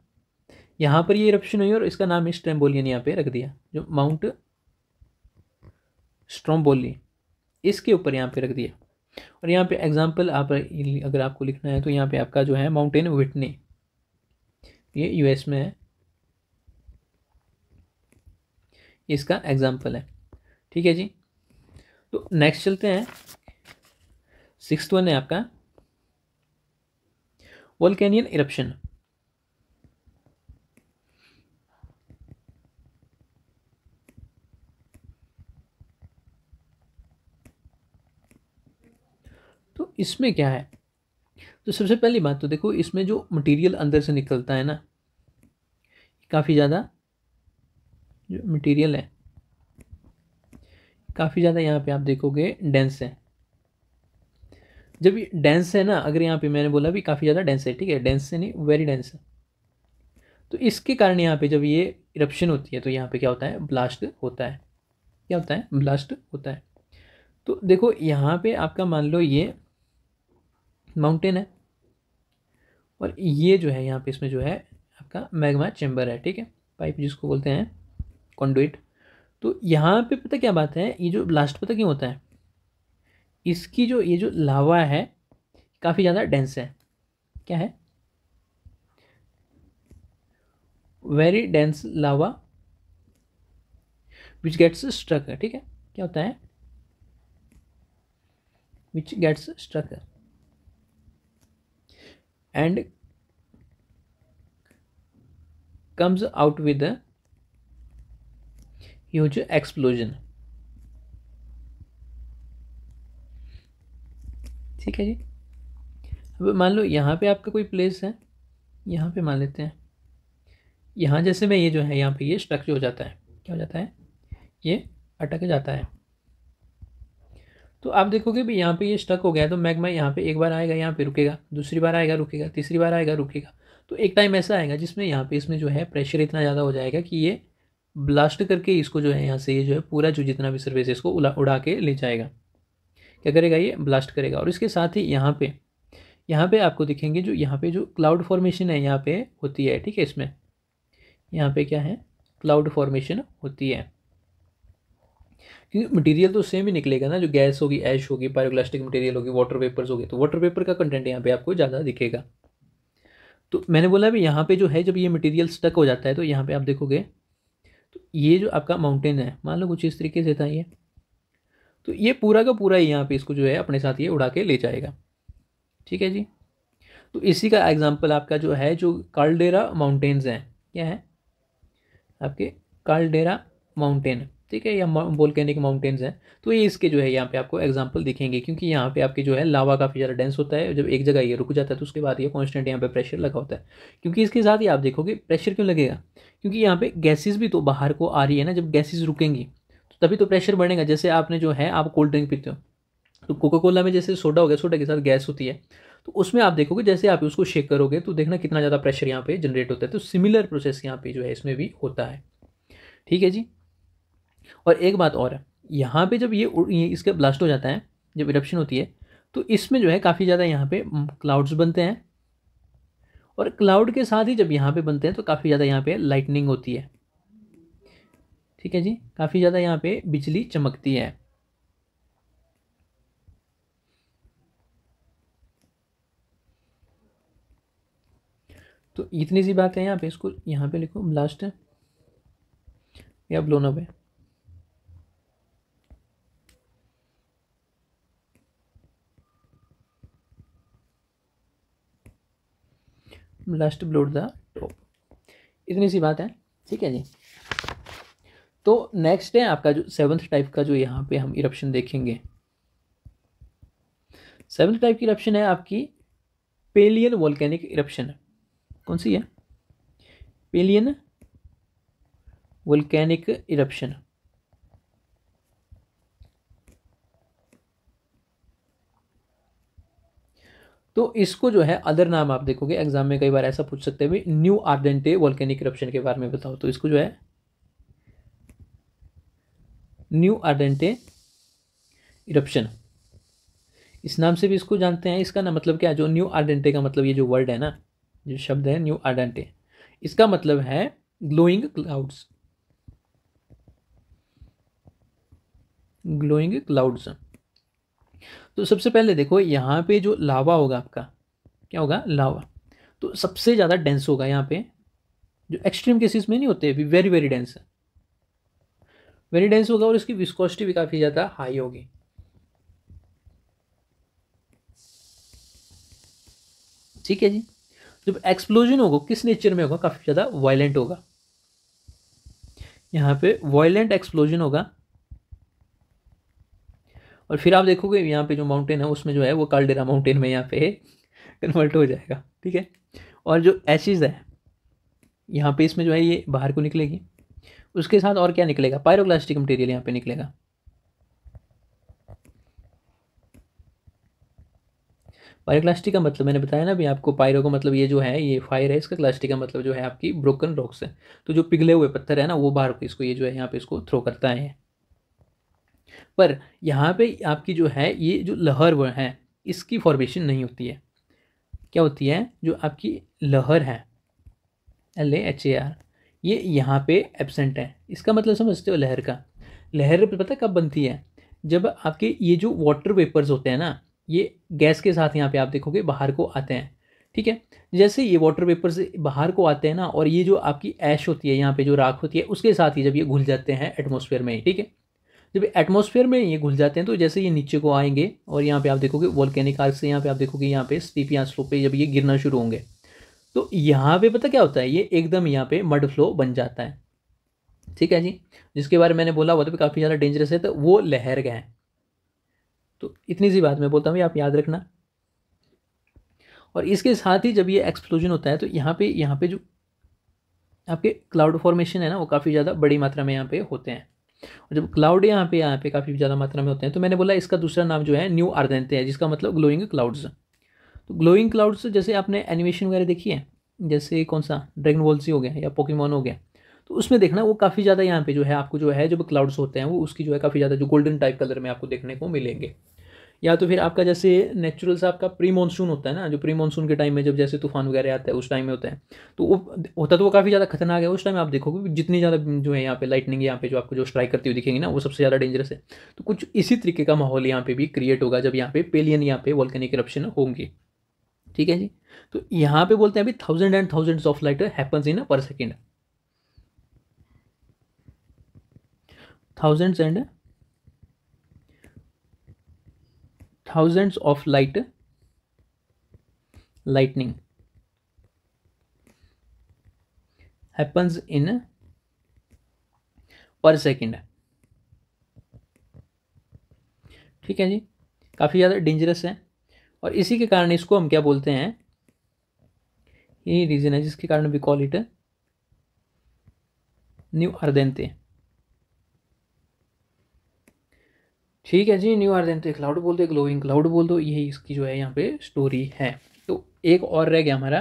यहाँ पर ये इरप्शन हुई और इसका नाम स्ट्रेम्बोलियन यहाँ पे रख दिया, जो माउंट स्ट्रोम्बोली, इसके ऊपर यहाँ पे रख दिया। और यहाँ पे एग्जांपल आप अगर आपको लिखना है, तो यहाँ पे आपका जो है माउंटेन विटनी, ये यूएस में है, इसका एग्जांपल है, ठीक है जी। तो नेक्स्ट चलते हैं, 6th वन है आपका वोल्केनियन इरप्शन। तो इसमें क्या है, तो सबसे पहली बात तो देखो, इसमें जो मटेरियल अंदर से निकलता है ना, काफ़ी ज़्यादा जो मटेरियल है, काफ़ी ज़्यादा यहाँ पे आप देखोगे डेंस है। जब ये डेंस है ना, अगर यहाँ पे मैंने बोला भी काफ़ी ज़्यादा डेंस है, ठीक है, डेंस से नहीं वेरी डेंस है, तो इसके कारण यहाँ पे जब ये इरप्शन होती है, तो यहाँ पे क्या होता है, ब्लास्ट होता है, क्या होता है, ब्लास्ट होता है। तो देखो यहाँ पे आपका मान लो ये माउंटेन है, और ये जो है यहाँ पे इसमें जो है आपका मैग्मा चैम्बर है, ठीक है, पाइप जिसको बोलते हैं कॉन्डुइट। तो यहाँ पे पता क्या बात है, ये जो ब्लास्ट पता क्यों होता है, इसकी जो ये जो लावा है काफ़ी ज़्यादा डेंस है, क्या है, very dense lava which gets struck, ठीक है, क्या होता है, which gets struck and comes out with a huge explosion, ठीक है जी। अब मान लो यहाँ पे आपका कोई प्लेस है, यहाँ पे मान लेते हैं, यहाँ जैसे में ये जो है यहाँ पे ये स्ट्रक्चर हो जाता है, क्या हो जाता है, ये अटक जाता है। तो आप देखोगे भी यहाँ पे ये स्टक हो गया है, तो मैग्मा यहाँ पे एक बार आएगा, यहाँ पे रुकेगा, दूसरी बार आएगा रुकेगा, तीसरी बार आएगा रुकेगा। तो एक टाइम ऐसा आएगा जिसमें यहाँ पे इसमें जो है प्रेशर इतना ज़्यादा हो जाएगा कि ये ब्लास्ट करके इसको जो है यहाँ से ये जो है पूरा जो जितना भी सर्फेस है इसको उड़ा के ले जाएगा, क्या करेगा, ये ब्लास्ट करेगा। और इसके साथ ही यहाँ पे आपको दिखेंगे जो यहाँ पे जो क्लाउड फॉर्मेशन है यहाँ पे होती है, ठीक है, इसमें यहाँ पे क्या है, क्लाउड फॉर्मेशन होती है, क्योंकि मटेरियल तो सेम ही निकलेगा ना, जो गैस होगी, ऐश होगी, पायरोक्लास्टिक मटेरियल होगी, वाटर वेपर्स होगी, तो वाटर वेपर का कंटेंट यहाँ पे आपको ज़्यादा दिखेगा। तो मैंने बोला भी यहाँ पे जो है जब ये मटेरियल स्टक हो जाता है, तो यहाँ पे आप देखोगे तो ये जो आपका माउंटेन है, मान लो कुछ इस तरीके से था ये, तो ये पूरा का पूरा ही यहाँ पे इसको जो है अपने साथ ये उड़ा के ले जाएगा, ठीक है जी। तो इसी का एग्जाम्पल आपका जो है जो काल्डेरा माउंटेन्स हैं, क्या है आपके काल्डेरा माउंटेन, ठीक है, या वोल्केनिक माउंटेन्स हैं। तो ये इसके जो है यहाँ पे आपको एग्जांपल दिखेंगे, क्योंकि यहाँ पे आपके जो है लावा काफ़ी ज़्यादा डेंस होता है। जब एक जगह ये रुक जाता है तो उसके बाद ये कॉन्स्टेंट यहाँ पे प्रेशर लगा होता है। क्योंकि इसके साथ ही आप देखोगे प्रेशर क्यों लगेगा, क्योंकि यहाँ पे गैसेज भी तो बाहर को आ रही है ना। जब गैसेज रुकेंगी तो तभी तो प्रेशर बढ़ेगा। जैसे आपने जो है आप कोल्ड ड्रिंक पीते हो, तो कोका कोला में जैसे सोडा हो गया, सोडा के साथ गैस होती है, तो उसमें आप देखोगे जैसे आप उसको शेक करोगे तो देखना कितना ज़्यादा प्रेशर यहाँ पे जनरेट होता है। तो सिमिलर प्रोसेस यहाँ पे जो है इसमें भी होता है, ठीक है जी। और एक बात और है, यहाँ पे जब ये इसका ब्लास्ट हो जाता है, जब इरप्शन होती है, तो इसमें जो है काफ़ी ज़्यादा यहाँ पे क्लाउड्स बनते हैं। और क्लाउड के साथ ही जब यहाँ पे बनते हैं तो काफ़ी ज़्यादा यहाँ पे लाइटनिंग होती है, ठीक है जी, काफ़ी ज़्यादा यहाँ पे बिजली चमकती है। तो इतनी सी बात है यहाँ पे, इसको यहाँ पे लिखो ब्लास्ट या blown away. Blast blowed the top, इतनी सी बात है, ठीक है जी। तो नेक्स्ट है आपका जो 7th टाइप का जो यहाँ पे हम इरप्शन देखेंगे। 7th टाइप की इरप्शन है आपकी पेलियन वोल्केनिक इरप्शन। कौन सी है? Pavilion volcanic eruption. तो इसको जो है अदर नाम आप देखोगे एग्जाम में कई बार ऐसा पूछ सकते हैं, भाई न्यू आर्डेंटे वोल्केनिक इरप्शन के बारे में बताओ। तो इसको जो है न्यू आर्डेंटे इरप्शन, इस नाम से भी इसको जानते हैं। इसका ना मतलब क्या है, जो न्यू आर्डेंटे का मतलब ये जो वर्ड है ना, जो शब्द है न्यू आर्डेंटे, इसका मतलब है ग्लोइंग क्लाउड्स। Glowing clouds. तो सबसे पहले देखो यहाँ पे जो लावा होगा आपका, क्या होगा? लावा। तो सबसे ज़्यादा डेंस होगा यहाँ पे, जो एक्सट्रीम केसेस में नहीं होते, very very dense, very dense होगा। और इसकी विस्कोसिटी भी काफ़ी ज़्यादा हाई होगी, ठीक है जी। जब एक्सप्लोजन होगा किस नेचर में होगा? काफ़ी ज़्यादा वायलेंट होगा। यहाँ पे वायलेंट एक्सप्लोजन होगा। और फिर आप देखोगे यहाँ पे जो माउंटेन है उसमें जो है वो काल्डेरा माउंटेन में यहाँ पे कन्वर्ट हो जाएगा, ठीक है। और जो एशिज है यहाँ पे, इसमें जो है ये बाहर को निकलेगी। उसके साथ और क्या निकलेगा? पायरोक्लास्टिक मटेरियल यहाँ पे निकलेगा। पायरोक्लास्टिक का मतलब मैंने बताया ना अभी आपको, पायरो का मतलब ये जो है ये फायर है, इसका क्लास्टिक का मतलब जो है आपकी ब्रोकन रॉक्स है। तो जो पिघले हुए पत्थर है ना वो बाहर को इसको ये जो है यहाँ पे इसको थ्रो करता है। पर यहाँ पे आपकी जो है ये जो लहर वो है इसकी फॉर्मेशन नहीं होती है। क्या होती है? जो आपकी लहर है LAHAR, ये यहाँ पे एब्सेंट है। इसका मतलब समझते हो लहर का? लहर पता कब बनती है? जब आपके ये जो वाटर वेपर्स होते हैं ना, ये गैस के साथ यहाँ पे आप देखोगे बाहर को आते हैं, ठीक है। जैसे ये वाटर वेपर्स बाहर को आते हैं ना, और ये जो आपकी ऐश होती है यहाँ पे जो राख होती है उसके साथ ही जब ये घुल जाते हैं एटमॉस्फेयर में, ठीक है। जब एटमॉस्फेयर में ये घुल जाते हैं तो जैसे ये नीचे को आएंगे और यहाँ पे आप देखोगे वोल्केनिक आर्क से यहाँ पे आप देखोगे यहाँ पे स्टीप या स्लोप पे जब ये गिरना शुरू होंगे, तो यहाँ पे पता क्या होता है? ये एकदम यहाँ पे मड फ्लो बन जाता है, ठीक है जी। जिसके बारे में मैंने बोला वो तो काफ़ी ज़्यादा डेंजरस है, तो वो लहर का है। तो इतनी सी बात मैं बोलता हूँ आप याद रखना। और इसके साथ ही जब ये एक्सप्लोजन होता है तो यहाँ पे जो आपके क्लाउड फॉर्मेशन है ना वो काफ़ी ज़्यादा बड़ी मात्रा में यहाँ पे होते हैं। और जब क्लाउड यहाँ पे काफ़ी ज़्यादा मात्रा में होते हैं तो मैंने बोला इसका दूसरा नाम जो है न्यू आर्देंते है, जिसका मतलब ग्लोइंग क्लाउड्स। तो ग्लोइंग क्लाउड्स जैसे आपने एनिमेशन वगैरह देखी है, जैसे कौन सा ड्रैगन बॉल सी हो गया या पोकेमॉन हो गया, तो उसमें देखना वो काफ़ी ज़्यादा यहाँ पे जो है आपको जो है जब क्लाउड्स होते हैं वो उसकी जो है काफ़ी ज़्यादा जो गोल्डन टाइप कलर में आपको देखने को मिलेंगे। या तो फिर आपका जैसे नेचुरल सा आपका प्री मानसून होता है ना, जो प्री मानसून के टाइम में जब जैसे तूफान वगैरह आता है उस टाइम में होता है, तो वो होता तो वो काफ़ी ज़्यादा खतरनाक है। उस टाइम आप देखोगे जितनी ज़्यादा जो है यहाँ पे लाइटनिंग यहाँ पे जो आपको जो स्ट्राइक करती हुई दिखेंगी ना वो सबसे ज़्यादा डेंजरस है। तो कुछ इसी तरीके का माहौल यहाँ पे भी क्रिएट होगा जब यहाँ पे पेलियन यहाँ पे वोल्केनिक इरप्शन होंगे, ठीक है जी। तो यहाँ पे बोलते हैं अभी 1000 and thousands of light happens in per second, thousands and thousands of lightning happens in per second है। ठीक है जी, काफ़ी ज़्यादा डेंजरस है। और इसी के कारण इसको हम क्या बोलते हैं, यही रीज़न है जिसके कारण वी कॉल इट न्यू अर्देंते। ठीक है जी, न्यू अर्देंते क्लाउड बोल दो, ग्लोइंग क्लाउड बोल दो, यही इसकी जो है यहाँ पे स्टोरी है। तो एक और रह गया हमारा,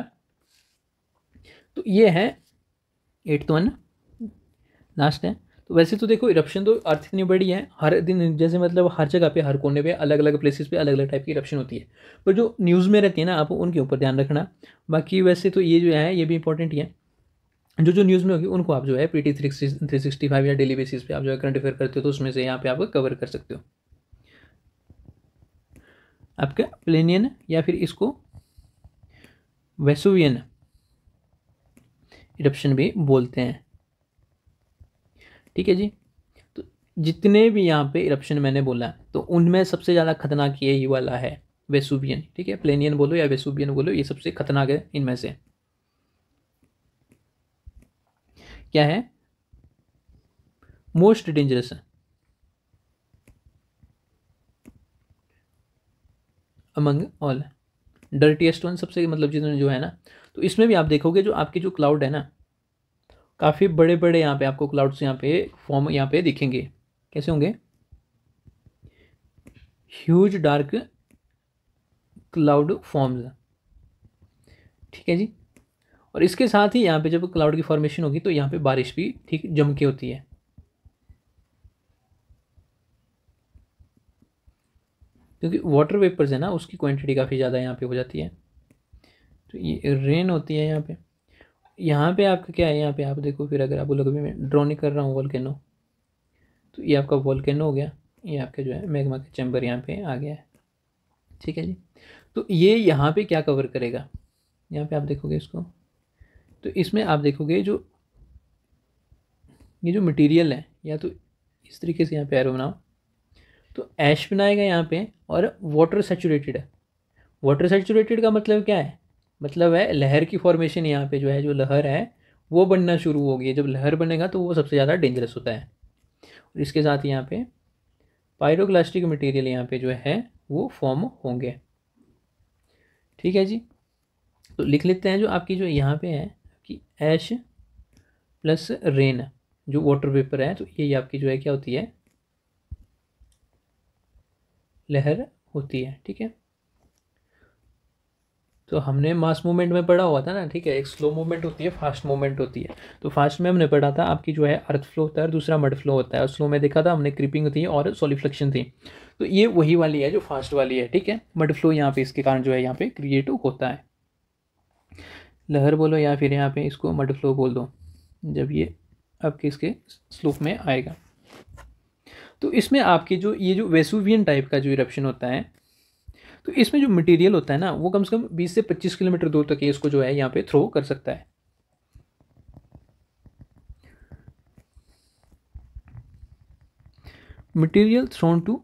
तो ये है 8th वन, लास्ट है। तो वैसे तो देखो इरप्शन तो अर्थ इतनी बड़ी है, हर दिन जैसे मतलब हर जगह पे, हर कोने पे, अलग अलग प्लेसेस पे अलग अलग टाइप की इरप्शन होती है, पर जो न्यूज़ में रहती है ना, आप उनके ऊपर ध्यान रखना। बाकी वैसे तो ये जो है ये भी इंपॉर्टेंट ही है, जो जो न्यूज़ में होगी उनको आप जो है PT 365 या डेली बेसिस पे आप जो है करंट अफेयर करते हो, तो उसमें से यहाँ पे आप कवर कर सकते हो। आपका प्लेनियन या फिर इसको वेसुवियन इरप्शन भी बोलते हैं। ठीक है जी, तो जितने भी यहाँ पे इरप्शन मैंने बोला तो उनमें सबसे ज़्यादा खतरनाक यही वाला है, वेसुवियन। ठीक है, प्लेनियन बोलो या वेसुवियन बोलो, ये सबसे खतरनाक है इनमें से। क्या है, most dangerous among all, dirtiest one, सबसे मतलब जितने जो है ना। तो इसमें भी आप देखोगे जो आपके जो क्लाउड है ना, काफ़ी बड़े बड़े यहाँ पे आपको क्लाउड्स यहाँ पे फॉर्म यहाँ पे दिखेंगे। कैसे होंगे, ह्यूज डार्क क्लाउड फॉर्म्स। ठीक है जी, और इसके साथ ही यहाँ पे जब क्लाउड की फॉर्मेशन होगी तो यहाँ पे बारिश भी ठीक जम के होती है। क्योंकि वाटर वेपर्स है ना, उसकी क्वांटिटी काफ़ी ज़्यादा यहाँ पे हो जाती है। तो ये रेन होती है यहाँ पे। यहाँ पे आपका क्या है, यहाँ पे आप देखो, फिर अगर आप बोलोगे मैं ड्रॉ नहीं कर रहा हूँ वोल्केनो, तो ये आपका वोल्केनो हो गया, ये आपका जो है मैग्मा का चैम्बर यहाँ पे आ गया है। ठीक है जी, तो ये यहाँ पे क्या कवर करेगा, यहाँ पे आप देखोगे इसको, तो इसमें आप देखोगे जो ये जो मटेरियल है, या तो इस तरीके से यहाँ पे एरो बनाओ, तो ऐश बनाएगा यहाँ पे, और वाटर सेचुरेटेड है। वाटर सेचुरेटेड का मतलब क्या है, मतलब है लहर की फॉर्मेशन, यहाँ पे जो है जो लहर है वो बनना शुरू होगी। जब लहर बनेगा तो वो सबसे ज़्यादा डेंजरस होता है। और इसके साथ यहाँ पे पायरोक्लास्टिक मटेरियल यहाँ पे जो है वो फॉर्म होंगे। ठीक है जी, तो लिख लेते हैं जो आपकी जो यहाँ पे है कि ऐश प्लस रेन, जो वाटर वेपर है, तो ये आपकी जो है क्या होती है, लहर होती है। ठीक है, तो हमने मास मूवमेंट में पढ़ा हुआ था ना। ठीक है, एक स्लो मूवमेंट होती है, फास्ट मूवमेंट होती है। तो फास्ट में हमने पढ़ा था आपकी जो है अर्थ फ्लो होता है और दूसरा मड फ्लो होता है, और स्लो में देखा था हमने क्रीपिंग होती है और सॉलिफ्लेक्शन थी। तो ये वही वाली है जो फास्ट वाली है। ठीक है, मड फ्लो यहाँ पे इसके कारण जो है यहाँ पे क्रिएट होता है। लहर बोलो या फिर यहाँ पे इसको मड फ्लो बोल दो, जब ये आपके इसके स्लोप में आएगा। तो इसमें आपके जो ये जो वेसुवियन टाइप का जो इरप्शन होता है, तो इसमें जो मटेरियल होता है ना, वो कम से कम 20 से 25 किलोमीटर दूर तक ये इसको जो है यहाँ पे थ्रो कर सकता है। मटेरियल थ्रोन टू,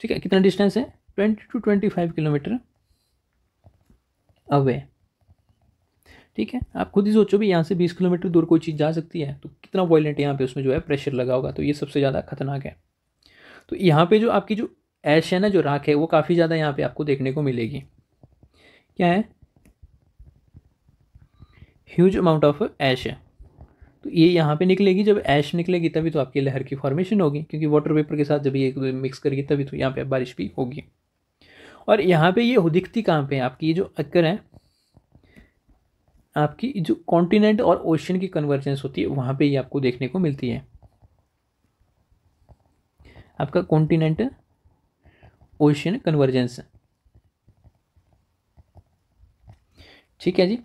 ठीक है, कितना डिस्टेंस है, 20 to 25 किलोमीटर अवे। ठीक है, आप खुद ही सोचो भी यहाँ से 20 किलोमीटर दूर कोई चीज़ जा सकती है, तो कितना वॉयलेंट यहाँ पे उसमें जो है प्रेशर लगा होगा, तो ये सबसे ज़्यादा खतरनाक है। तो यहाँ पे जो आपकी जो ऐश है ना, जो राख है, वो काफ़ी ज़्यादा यहाँ पे आपको देखने को मिलेगी। क्या है, ह्यूज अमाउंट ऑफ ऐश है। तो ये यहाँ पे निकलेगी, जब ऐश निकलेगी तभी तो आपकी लहर की फॉर्मेशन होगी, क्योंकि वाटर वेपर के साथ जब ये मिक्स करेगी तभी तो यहाँ पे बारिश भी होगी। और यहाँ पे ये दिखती कहाँ पे, आपकी ये जो अक्कर है, आपकी जो कॉन्टिनेंट और ओशन की कन्वर्जेंस होती है, वहाँ पे ये आपको देखने को मिलती है। आपका कॉन्टिनेंट ओशन कन्वर्जेंस। ठीक है जी,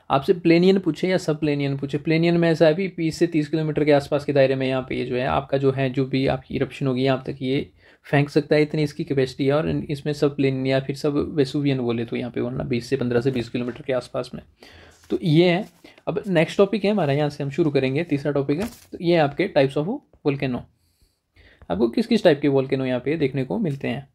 आपसे प्लेनियन पूछे या सब प्लेनियन पूछे, प्लेनियन में ऐसा है भी 20 से 30 किलोमीटर के आसपास के दायरे में यहाँ पे ये जो है आपका जो है जो भी आपकी इरप्शन होगी यहाँ तक ये फेंक सकता है, इतनी इसकी कैपेसिटी है। और इसमें सब प्लेन या फिर सब वेसुवियन बोले तो यहाँ पे वरना 15 से 20 किलोमीटर के आसपास में। तो ये है। अब नेक्स्ट टॉपिक है हमारा, यहाँ से हम शुरू करेंगे, तीसरा टॉपिक है। तो ये है आपके टाइप्स ऑफ वोल्केनो। आपको किस किस टाइप के वोल्केनो यहाँ पे देखने को मिलते हैं।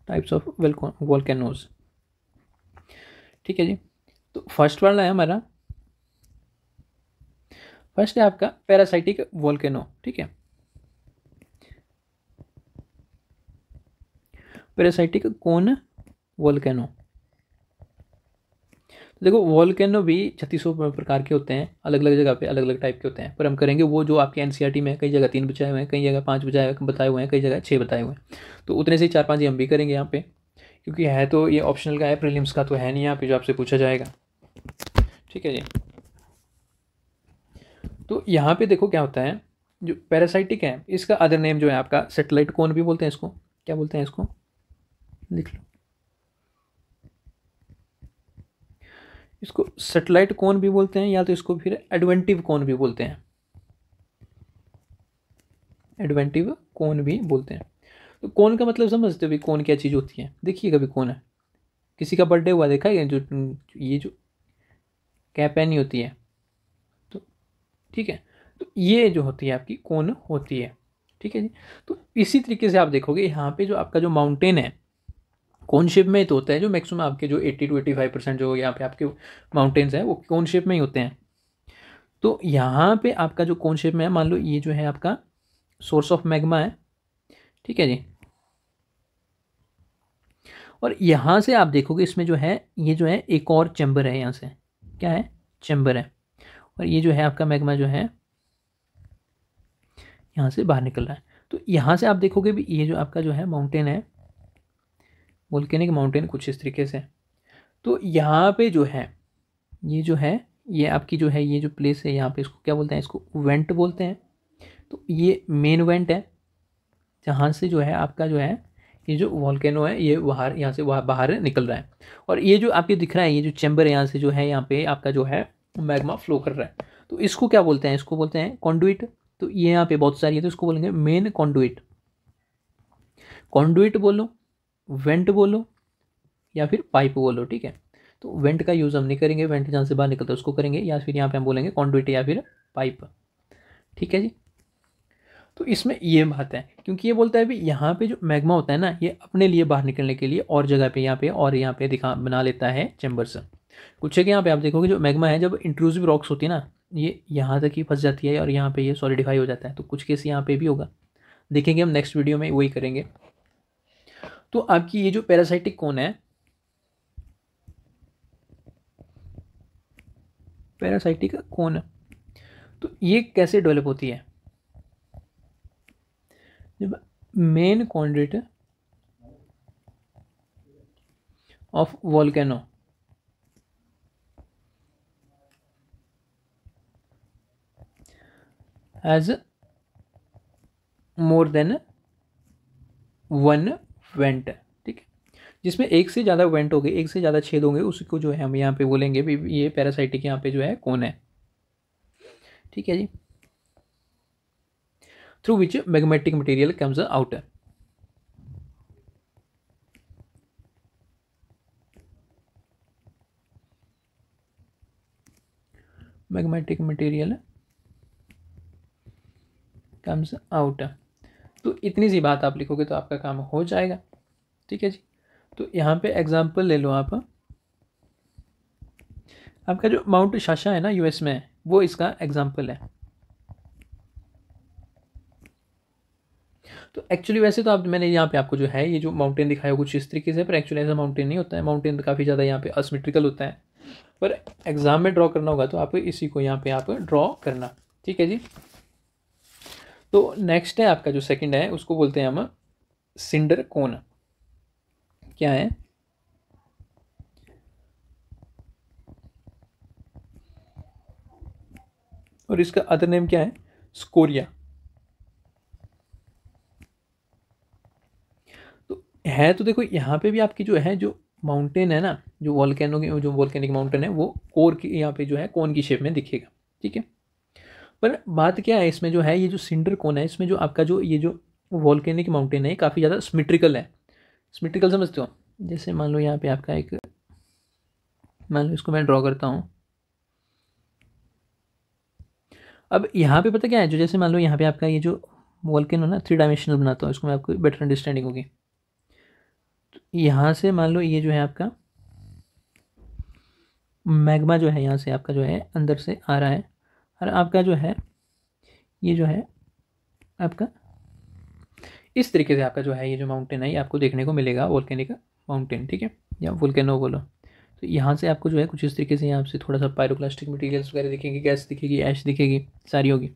टाइप्स ऑफ वोल्केनोज, ठीक है जी। तो फर्स्ट वाला है हमारा, फर्स्ट है आपका पैरासाइटिक वोल्केनो। ठीक है, पैरासाइटिक कौन वोल्केनो। तो देखो वोल्केनो भी 3600 प्रकार के होते हैं, अलग अलग जगह पे अलग अलग टाइप के होते हैं, पर हम करेंगे वो जो आपके एनसीईआरटी में कई जगह 3 बताए हुए हैं, कई जगह 5 बताए हुए हैं, कई जगह 6 बताए हुए हैं। तो उतने से ही 4-5 ही हम भी करेंगे यहाँ पे, क्योंकि है तो ये ऑप्शनल का है, प्रीलिम्स का तो है नहीं यहाँ पे जो आपसे पूछा जाएगा। ठीक है जी। तो यहाँ पे देखो क्या होता है, जो पैरासाइटिक है इसका अदर नेम जो है आपका सेटेलाइट कोन भी बोलते हैं इसको। क्या बोलते हैं इसको, लिख लो, इसको सेटेलाइट कोन भी बोलते हैं, या तो इसको फिर एडवेंटिव कोन भी बोलते हैं, एडवेंटिव कोन भी बोलते हैं। तो कोन का मतलब समझते हो भाई, कोन क्या चीज़ होती है। देखिए कभी कोन है, किसी का बर्थडे हुआ देखा है, जो ये जो कैप नहीं होती है, तो ठीक है, तो ये जो होती है आपकी कोन होती है। ठीक है जी। तो इसी तरीके से आप देखोगे यहाँ पे जो आपका जो माउंटेन है कोन शेप में तो होता है, जो मैक्सिमम आपके जो 80 to 85% जो यहाँ पे आपके माउंटेन्स हैं वो कोन शेप में ही होते हैं। तो यहाँ पे आपका जो कोन शेप में है, मान लो ये जो है आपका सोर्स ऑफ मैग्मा है। ठीक है जी। और यहाँ से आप देखोगे इसमें जो है, ये जो है एक और चैम्बर है, यहाँ से क्या है, चैम्बर है, और ये जो है आपका मैग्मा जो है यहाँ से बाहर निकल रहा है। तो यहाँ से आप देखोगे भी ये जो आपका जो है माउंटेन है, वोल्केनिक माउंटेन कुछ इस तरीके से। तो यहाँ पे जो है ये जो है, ये आपकी जो है ये जो प्लेस है यहाँ पे, इसको क्या बोलते हैं, इसको वेंट बोलते हैं। तो ये मेन वेंट है, जहाँ से जो है आपका जो है ये जो वॉल्केनो है ये बाहर, यहाँ से बाहर निकल रहा है। और ये जो आपके दिख रहा है ये जो चैम्बर है, यहाँ से जो है यहाँ पे आपका जो है मैग्मा फ्लो कर रहा है। तो इसको क्या बोलते हैं, इसको बोलते हैं कॉन्डुइट। तो ये यहाँ पे बहुत सारी है, तो इसको बोलेंगे मेन कॉन्डुइट। कॉन्डुइट बोलो, वेंट बोलो, या फिर पाइप बोलो। ठीक है, तो वेंट का यूज़ हम नहीं करेंगे, वेंट जहाँ से बाहर निकलता है उसको करेंगे, या फिर यहाँ पे हम बोलेंगे कॉन्डुइट या फिर पाइप। ठीक है जी। तो इसमें ये बात है, क्योंकि ये बोलता है भी यहाँ पे जो मैग्मा होता है ना, ये अपने लिए बाहर निकलने के लिए और जगह पे यहाँ पे और यहाँ पे दिखा बना लेता है चैम्बर्स। कुछ है कि यहाँ पे आप देखोगे जो मैग्मा है, जब इंट्रूसिव रॉक्स होती है ना, ये यहाँ तक ही फंस जाती है और यहाँ पे ये सॉलिडिफाई हो जाता है। तो कुछ केस यहाँ पे भी होगा, देखेंगे हम नेक्स्ट वीडियो में, वही करेंगे। तो आपकी ये जो पैरासाइटिक कोन है, पैरासाइटिक कोन, तो ये कैसे डेवलप होती है, जब main conduit of volcano has more than one vent. ठीक है, जिसमें एक से ज़्यादा वेंट हो गए, एक से ज़्यादा छेद होंगे, उसको जो है हम यहाँ पे बोलेंगे भी ये पैरासाइटिक यहाँ पे जो है कौन है। ठीक है जी। Through which magmatic material comes out. Magmatic material comes out. तो इतनी सी बात आप लिखोगे तो आपका काम हो जाएगा। ठीक है जी। तो यहाँ पे एग्जांपल ले लो आप, आपका जो माउंट शाशा है ना यूएस में, वो इसका एग्जांपल है। तो एक्चुअली वैसे तो आप, मैंने यहाँ पे आपको जो है ये जो माउंटेन दिखाया कुछ इस तरीके से, पर एक्चुअली ऐसा माउंटेन नहीं होता है, माउंटेन काफ़ी ज़्यादा यहाँ पे असिमेट्रिकल होता है, पर एग्जाम में ड्रॉ करना होगा तो आप इसी को यहाँ पे आप ड्रॉ करना। ठीक है जी। तो नेक्स्ट है आपका जो सेकंड है, उसको बोलते हैं हम सिंडर कोन। क्या है, और इसका अदर नेम क्या है, स्कोरिया। तो है, तो देखो यहाँ पे भी आपकी जो है जो माउंटेन है ना, जो वॉल्केनो की जो वॉल्केनिक माउंटेन है, वो कोर की यहाँ पे जो है कोन की शेप में दिखेगा। ठीक है, पर बात क्या है इसमें जो है, ये जो सिंडर कोन है, इसमें जो आपका जो ये जो वॉल्केनिक माउंटेन है काफ़ी ज़्यादा सिमेट्रिकल है। सिमेट्रिकल समझते हो, जैसे मान लो यहाँ पे आपका एक, मान लो इसको मैं ड्रॉ करता हूँ। अब यहाँ पे पता क्या है, जो जैसे मान लो यहाँ पे आपका ये जो वॉल्केनो ना 3 डायमेंशनल बनाता हूँ इसको मैं, आपको बेटर अंडरस्टैंडिंग होगी। तो यहाँ से मान लो ये जो है आपका मैग्मा जो है यहाँ से आपका जो है अंदर से आ रहा है, और आपका जो है ये जो है आपका इस तरीके से आपका जो है ये जो माउंटेन है ये आपको देखने को मिलेगा, वोल्केनिक माउंटेन, ठीक है, या वोल्केनो बोलो। तो यहाँ से आपको जो है कुछ इस तरीके से यहाँ से थोड़ा सा पायरोक्लास्टिक मटेरियल्स वगैरह दिखेंगे, गैस दिखेगी, ऐश दिखेगी, सारी होगी,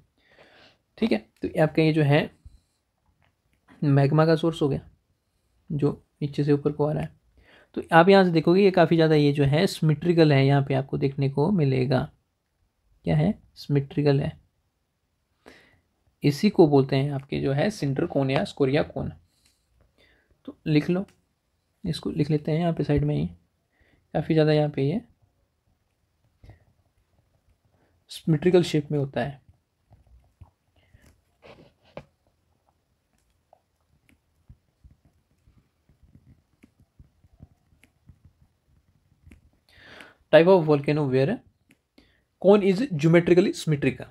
ठीक है। तो ये आपका ये जो है मैग्मा का सोर्स हो गया जो नीचे से ऊपर को आ रहा है। तो आप यहाँ से देखोगे ये काफ़ी ज़्यादा ये जो है सिमेट्रिकल है, यहाँ पे आपको देखने को मिलेगा, क्या है, सिमेट्रिकल है। इसी को बोलते हैं आपके जो है सिंटर कोन या स्कोरिया कोन। तो लिख लो, इसको लिख लेते हैं यहाँ पे साइड में ही, काफ़ी ज़्यादा यहाँ पे ये सिमेट्रिकल शेप में होता है। Type of volcano where cone is geometrically symmetric,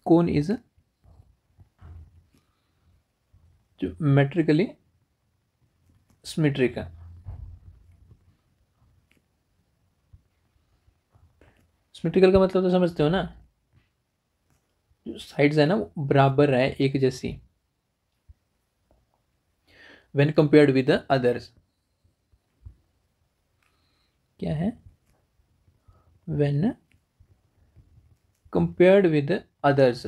cone is geometrically symmetric. Symmetrical का मतलब तो समझते हो ना, जो साइड्स है ना वो बराबर है, एक जैसी, व्हेन कंपेयर्ड विद अदर्स। क्या है, व्हेन कंपेयर्ड विद अदर्स,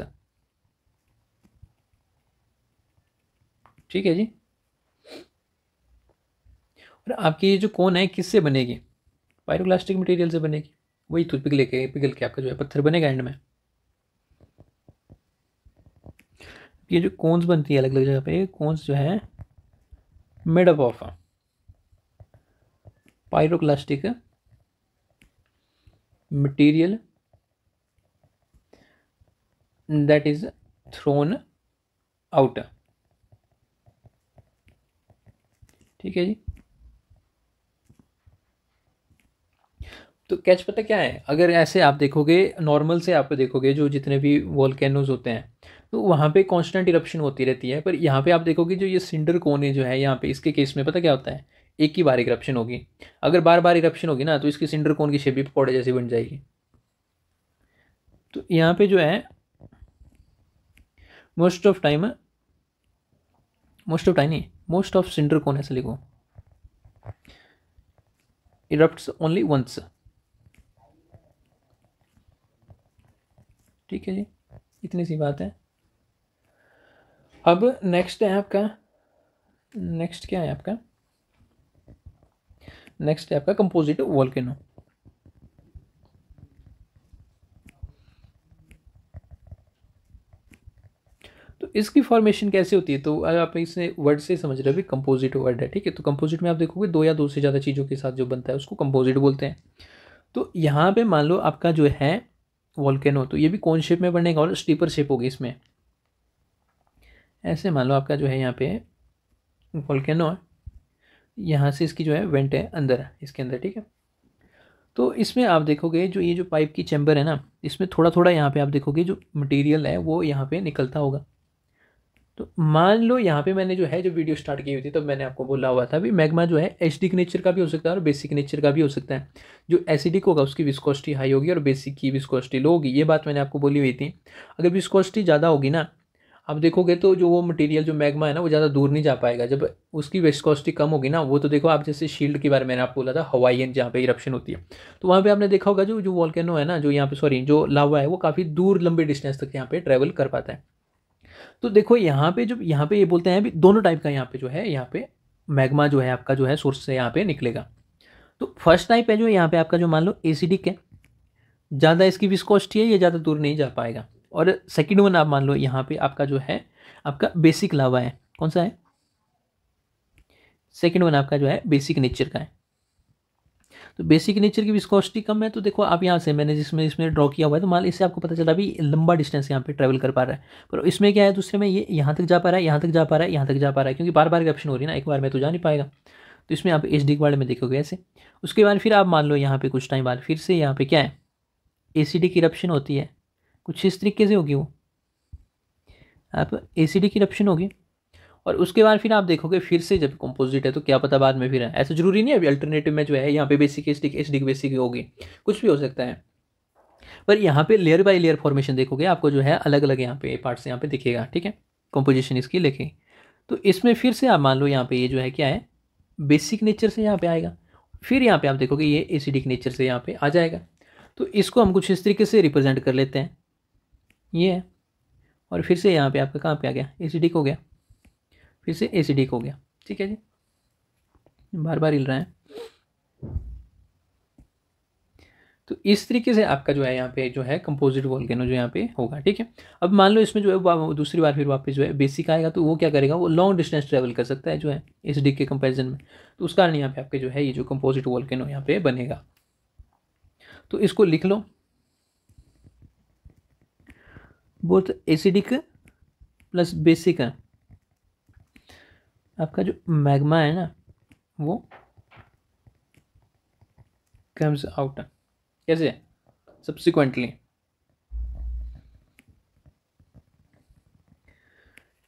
ठीक है जी। और आपकी ये जो कोन है किससे बनेगी, पायरोक्लास्टिक मटेरियल से बनेगी, वही तो पिघल के आपका जो है पत्थर बनेगा एंड में। ये जो कोन्स बनती है अलग अलग जगह पे, कोन्स जो है made up of pyroclastic material that is thrown out, ठीक है जी। तो कैच पता क्या है, अगर ऐसे आप देखोगे नॉर्मल से आप देखोगे जो जितने भी वोल्केनोज होते हैं तो वहाँ पे कांस्टेंट इरप्शन होती रहती है, पर यहाँ पे आप देखोगे जो ये सिंडर कोने जो है यहाँ पे इसके केस में पता क्या होता है, एक ही बार इरप्शन होगी। अगर बार बार इरप्शन होगी ना तो इसकी सिंडर कोन की शेप भी पकौड़े जैसी बन जाएगी। तो यहाँ पे जो है मोस्ट ऑफ नहीं, मोस्ट ऑफ सिंडर कोन ऐसे लिखो, इरप्ट्स ओनली वंस, ठीक है जी, इतनी सी बात है। अब नेक्स्ट है आपका, नेक्स्ट क्या है आपका, नेक्स्ट है आपका कंपोजिट वोल्केनो। तो इसकी फॉर्मेशन कैसे होती है, तो आप इसे वर्ड से समझ रहे हो, कंपोजिट वर्ड है, ठीक है। तो कंपोजिट में आप देखोगे दो या दो से ज़्यादा चीज़ों के साथ जो बनता है उसको कंपोजिट बोलते हैं। तो यहाँ पे मान लो आपका जो है वोल्केनो, तो ये भी कौन शेप में बनेगा और स्टीपर शेप होगी इसमें, ऐसे मान लो आपका जो है यहाँ पे वोल्केनो है, यहाँ से इसकी जो है वेंट है अंदर है इसके अंदर, ठीक है। तो इसमें आप देखोगे जो ये जो पाइप की चैम्बर है ना, इसमें थोड़ा थोड़ा यहाँ पे आप देखोगे जो मटेरियल है वो यहाँ पे निकलता होगा। तो मान लो यहाँ पे मैंने जो है जो वीडियो स्टार्ट की हुई थी तब मैंने आपको बोला हुआ था भी मैग्मा जो है एसिडिक नेचर का भी हो सकता है और बेसिक नेचर का भी हो सकता है। जो एसिडिक होगा उसकी विस्कोसिटी हाई होगी और बेसिक की विस्कोसिटी लो होगी, ये बात मैंने आपको बोली हुई थी। अगर विस्कोसिटी ज़्यादा होगी ना, आप देखोगे तो जो वो मटेरियल जो मैग्मा है ना वो ज़्यादा दूर नहीं जा पाएगा। जब उसकी विस्कोसिटी कम होगी ना, वो तो देखो आप जैसे शील्ड के बारे में मैंने आपको बोला था, हवाईयन जहाँ पे इरप्शन होती है, तो वहाँ पे आपने देखा होगा जो जो वॉल्केनो है ना, जो यहाँ पे सॉरी जो लावा है वो काफ़ी दूर लंबे डिस्टेंस तक यहाँ पे ट्रैवल कर पाता है। तो देखो यहाँ पे जो यहाँ पे ये बोलते हैं भी दोनों टाइप का यहाँ पे जो है यहाँ पे मैग्मा जो है आपका जो है सोर्स से यहाँ पे निकलेगा। तो फर्स्ट टाइप है जो यहाँ पे आपका जो मान लो एसिडिक है, ज़्यादा इसकी विस्कोसिटी है, ये ज़्यादा दूर नहीं जा पाएगा। और सेकंड वन आप मान लो यहाँ पे आपका जो है आपका बेसिक लावा है, कौन सा है, सेकंड वन आपका जो है बेसिक नेचर का है। तो बेसिक नेचर की विस्कोसिटी कम है, तो देखो आप यहाँ से मैंने जिसमें इसमें ड्रॉ किया हुआ है, तो मान इससे आपको पता चला भी लंबा डिस्टेंस यहाँ पे ट्रैवल कर पा रहा है। पर इसमें क्या है, दूसरे में ये यहाँ तक जा पा रहा है, यहाँ तक जा पा रहा है, यहाँ तक जा पा रहा है, क्योंकि बार बार इरप्शन हो रही है ना, एक बार में तो जा नहीं पाएगा। तो इसमें आप एच डी वाले में देखोगे ऐसे। उसके बाद फिर आप मान लो यहाँ पे कुछ टाइम बाद फिर से यहाँ पे क्या है एसिडिक इरप्शन होती है, कुछ इस तरीके से होगी वो, आप एसिडिक इरप्शन होगी और उसके बाद फिर आप देखोगे फिर से जब कंपोजिट है तो क्या पता बाद में फिर है, ऐसा जरूरी नहीं है अभी अल्टरनेटिव में जो है यहाँ पे बेसिक एसिडिक बेसिक होगी, कुछ भी हो सकता है। पर यहाँ पे लेयर बाय लेयर फॉर्मेशन देखोगे आपको जो है अलग अलग यहाँ पे पार्ट्स यहाँ पे दिखेगा, ठीक है, कंपोजिशन इसकी लिखे। तो इसमें फिर से आप मान लो यहाँ पे ये जो है क्या है, बेसिक नेचर से यहाँ पे आएगा, फिर यहाँ पे आप देखोगे ये एसिडिक नेचर से यहाँ पे आ जाएगा। तो इसको हम कुछ इस तरीके से रिप्रेजेंट कर लेते हैं, ये है, और फिर से यहाँ पे आपका कहाँ पे आ गया, एसिडिक हो गया, फिर से एसिडिक हो गया, ठीक है जी, बार बार हिल रहा है। तो इस तरीके से आपका जो है यहाँ पे जो है कंपोजिट वोल्केनो जो यहाँ पे होगा, ठीक है। अब मान लो इसमें जो है दूसरी बार फिर वापस जो है बेसिक आएगा, तो वो क्या करेगा, वो लॉन्ग डिस्टेंस ट्रेवल कर सकता है जो है एसिडिक के कंपैरिजन में, तो उस कारण यहाँ पे आपके जो है ये जो कंपोजिट वोल्केनो यहाँ पे बनेगा। तो इसको लिख लो, बोथ एसिडिक प्लस बेसिक है, आपका जो मैग्मा है ना वो कम्स आउट, कैसे, सब्सिक्वेंटली,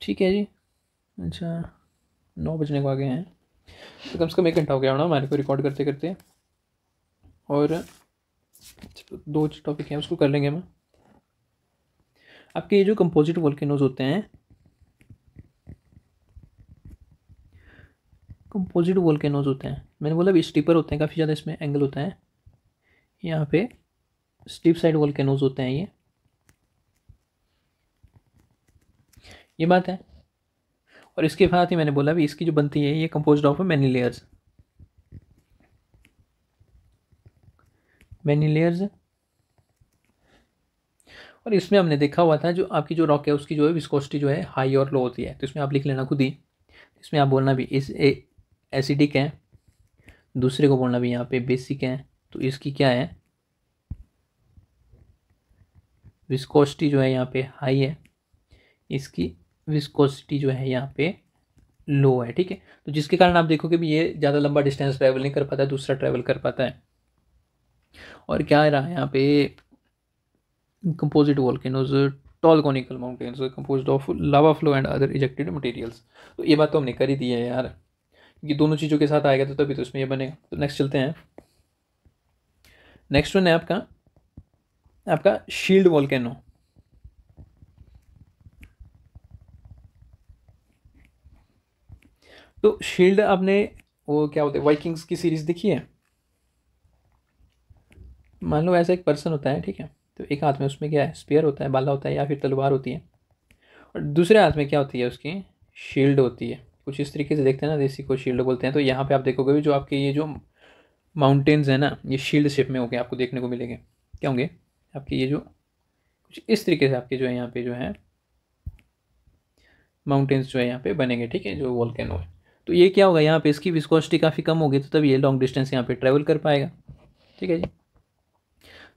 ठीक है जी। अच्छा 9 बजने को आ गए हैं, तो कम से कम 1 घंटा हो गया होना हमारे को रिकॉर्ड करते करते, और 2 टॉपिक हैं उसको कर लेंगे हम। आपके ये जो कंपोजिट वोल्केनोज होते हैं, कंपोजिट वोल्केनोज होते हैं, मैंने बोला भी स्टीपर होते हैं, काफ़ी ज़्यादा इसमें एंगल होता है, यहाँ पे स्टीप साइड वोल्केनोज होते हैं ये बात है। और इसके साथ ही मैंने बोला भी इसकी जो बनती है ये कंपोज्ड ऑफ मैनी लेयर्स, और इसमें हमने देखा हुआ था जो आपकी जो रॉक है उसकी जो है विस्कोसिटी जो है हाई और लो होती है, तो इसमें आप लिख लेना खुद ही, इसमें आप बोलना भी इस एसिडिक है, दूसरे को बोलना भी यहाँ पे बेसिक है, तो इसकी क्या है, विस्कोसिटी जो है यहाँ पे हाई है, इसकी विस्कोसिटी जो है यहाँ पे लो है, ठीक है। तो जिसके कारण आप देखोगे भी ये ज़्यादा लंबा डिस्टेंस ट्रैवल नहीं कर पाता है, दूसरा ट्रैवल कर पाता है। और क्या रहा है यहाँ पे, composite volcanoes tall conical mountains composed of lava flow and other ejected materials, तो ये बात तो हमने कर ही दी है यार, क्योंकि दोनों चीज़ों के साथ आएगा तो तभी तो इसमें ये बनेगा। तो नेक्स्ट चलते हैं, नेक्स्ट वन है आपका शील्ड वोल्केनो। तो शील्ड आपने वो क्या होता है वाइकिंग्स की सीरीज देखी है, मान लो ऐसा एक पर्सन होता है, ठीक है, तो एक हाथ में उसमें क्या है, स्पीयर होता है, भाला होता है या फिर तलवार होती है, और दूसरे हाथ में क्या होती है उसकी, शील्ड होती है, कुछ इस तरीके से देखते हैं ना, देसी को शील्ड बोलते हैं। तो यहाँ पे आप देखोगे भी जो आपके ये जो माउंटेन्स हैं ना ये शील्ड शेप में होंगे, आपको देखने को मिलेंगे, क्या होंगे आपके ये जो कुछ इस तरीके से आपके जो है यहाँ पे जो है माउंटेन्स जो है यहाँ पे बनेंगे, ठीक है, जो वोल्केनो है। तो ये क्या होगा, यहाँ पे इसकी विस्कोसिटी काफ़ी कम होगी, तो तब ये लॉन्ग डिस्टेंस यहाँ पे ट्रैवल कर पाएगा, ठीक है जी।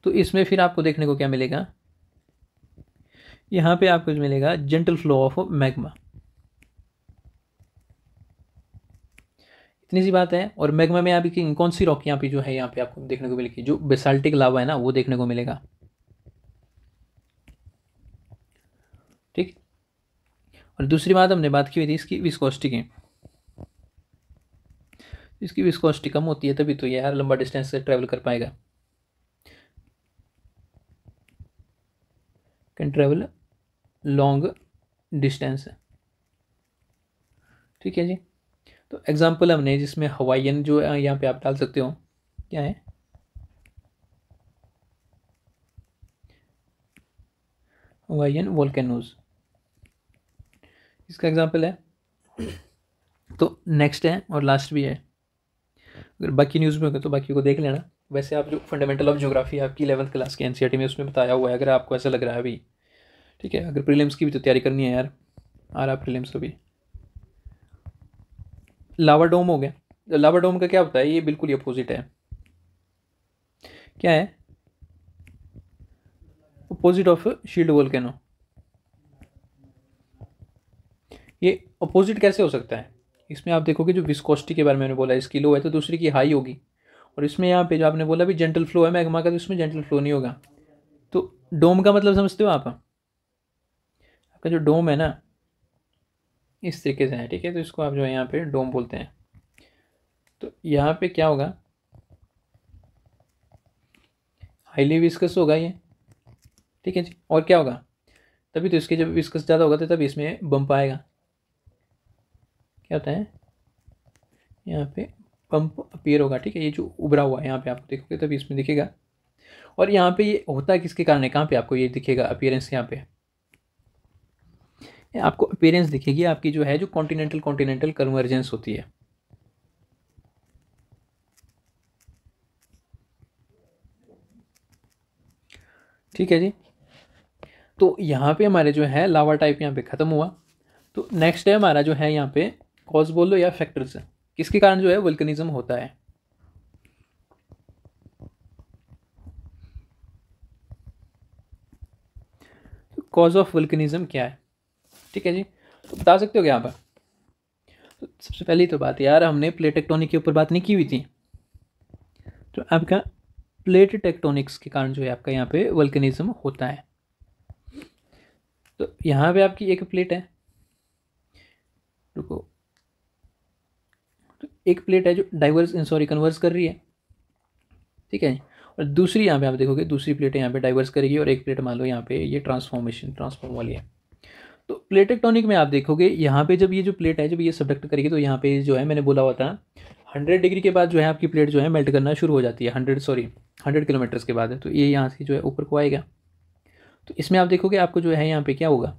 तो इसमें फिर आपको देखने को क्या मिलेगा, यहाँ पे आपको मिलेगा जेंटल फ्लो ऑफ मैग्मा, इतनी सी बात है। और मैग्मा में अभी कौन सी रॉक यहाँ पे जो है यहाँ पे आपको देखने को मिलेगी, जो बेसाल्टिक लावा है ना वो देखने को मिलेगा, ठीक। और दूसरी बात हमने बात की हुई थी इसकी विस्कोसिटी की, इसकी विस्कोसिटी कम होती है तभी तो ये यार लंबा डिस्टेंस से ट्रैवल कर पाएगा, कैन ट्रैवल लॉन्ग डिस्टेंस, ठीक है जी। तो एग्जांपल हमने जिसमें हवाईयन जो यहाँ पे आप डाल सकते हो, क्या है, हवाईयन वोल्केनोज, इसका एग्जांपल है। तो नेक्स्ट है और लास्ट भी है, अगर बाकी न्यूज़ में होगा तो बाकी को देख लेना। वैसे आप जो फंडामेंटल ऑफ ज्योग्राफी आपकी 11th क्लास की एनसीईआरटी में उसमें बताया हुआ है, अगर आपको ऐसा लग रहा है अभी, ठीक है, अगर प्रीलिम्स की भी तो तैयारी करनी है यार, आ रहा प्रीलिम्स को भी। लावा डोम हो गया, लावा डोम का क्या होता है, ये बिल्कुल ही अपोजिट है, क्या है, अपोजिट ऑफ शील्ड वोल्केनो। ये अपोजिट कैसे हो सकता है, इसमें आप देखोगे जो विस्कोसिटी के बारे में मैंने बोला इसकी लो है तो दूसरी की हाई होगी, और इसमें यहाँ पे जो आपने बोला भी जेंटल फ्लो है मैग्मा का, तो इसमें जेंटल फ्लो नहीं होगा। तो डोम का मतलब समझते हो आप, आपका जो डोम है ना इस तरीके से है, ठीक है। तो इसको आप जो है यहाँ पे डोम बोलते हैं। तो यहाँ पे क्या होगा, हाईली विस्कस होगा ये, ठीक है जी। और क्या होगा, तभी तो इसके जब विस्कस ज़्यादा होगा तो तभी इसमें बम्प आएगा। क्या होता है यहाँ पे, पंप अपीयर होगा, ठीक है। ये जो उभरा हुआ है यहाँ पे आप देखोगे तभी इसमें दिखेगा। और यहाँ पे ये होता है किसके कारण है, कहाँ पे आपको ये दिखेगा अपीयरेंस, यहाँ पे आपको अपीयरेंस दिखेगी आपकी जो है, जो कॉन्टिनेंटल कॉन्टिनेंटल कन्वर्जेंस होती है। ठीक है जी। तो यहाँ पे हमारे जो है लावा टाइप यहाँ पे ख़त्म हुआ। तो नेक्स्ट है हमारा जो है यहाँ पे कॉज बोल लो या फैक्टर्स, किसके कारण जो है वल्कनिज्म होता है। तो कॉज ऑफ वल्कनिज्म क्या है, ठीक है जी। तो बता सकते हो क्या आप। तो सबसे पहली तो बात यार, हमने प्लेट टेक्टोनिक के ऊपर बात नहीं की हुई थी। तो आपका प्लेट टेक्टोनिक्स के कारण जो है आपका यहाँ पे वल्कनिज्म होता है। तो यहाँ पे आपकी एक प्लेट है, रुको, तो एक प्लेट है जो डाइवर्स सॉरी कन्वर्स कर रही है, ठीक है। और दूसरी यहाँ पे आप देखोगे दूसरी प्लेट यहाँ पे डाइवर्स करेगी, और एक प्लेट मान लो यहाँ पे ये ट्रांसफॉर्म वाली है। तो प्लेट टेक्टोनिक में आप देखोगे यहाँ पे जब ये जो प्लेट है जब ये सबडक्ट करेगी तो यहाँ पे जो है मैंने बोला हुआ था 100 डिग्री के बाद जो है आपकी प्लेट जो है मेल्ट करना शुरू हो जाती है, 100 किलोमीटर्स के बाद है। तो ये यहाँ से जो है ऊपर को आएगा। तो इसमें आप देखोगे आपको जो है यहाँ पे क्या होगा,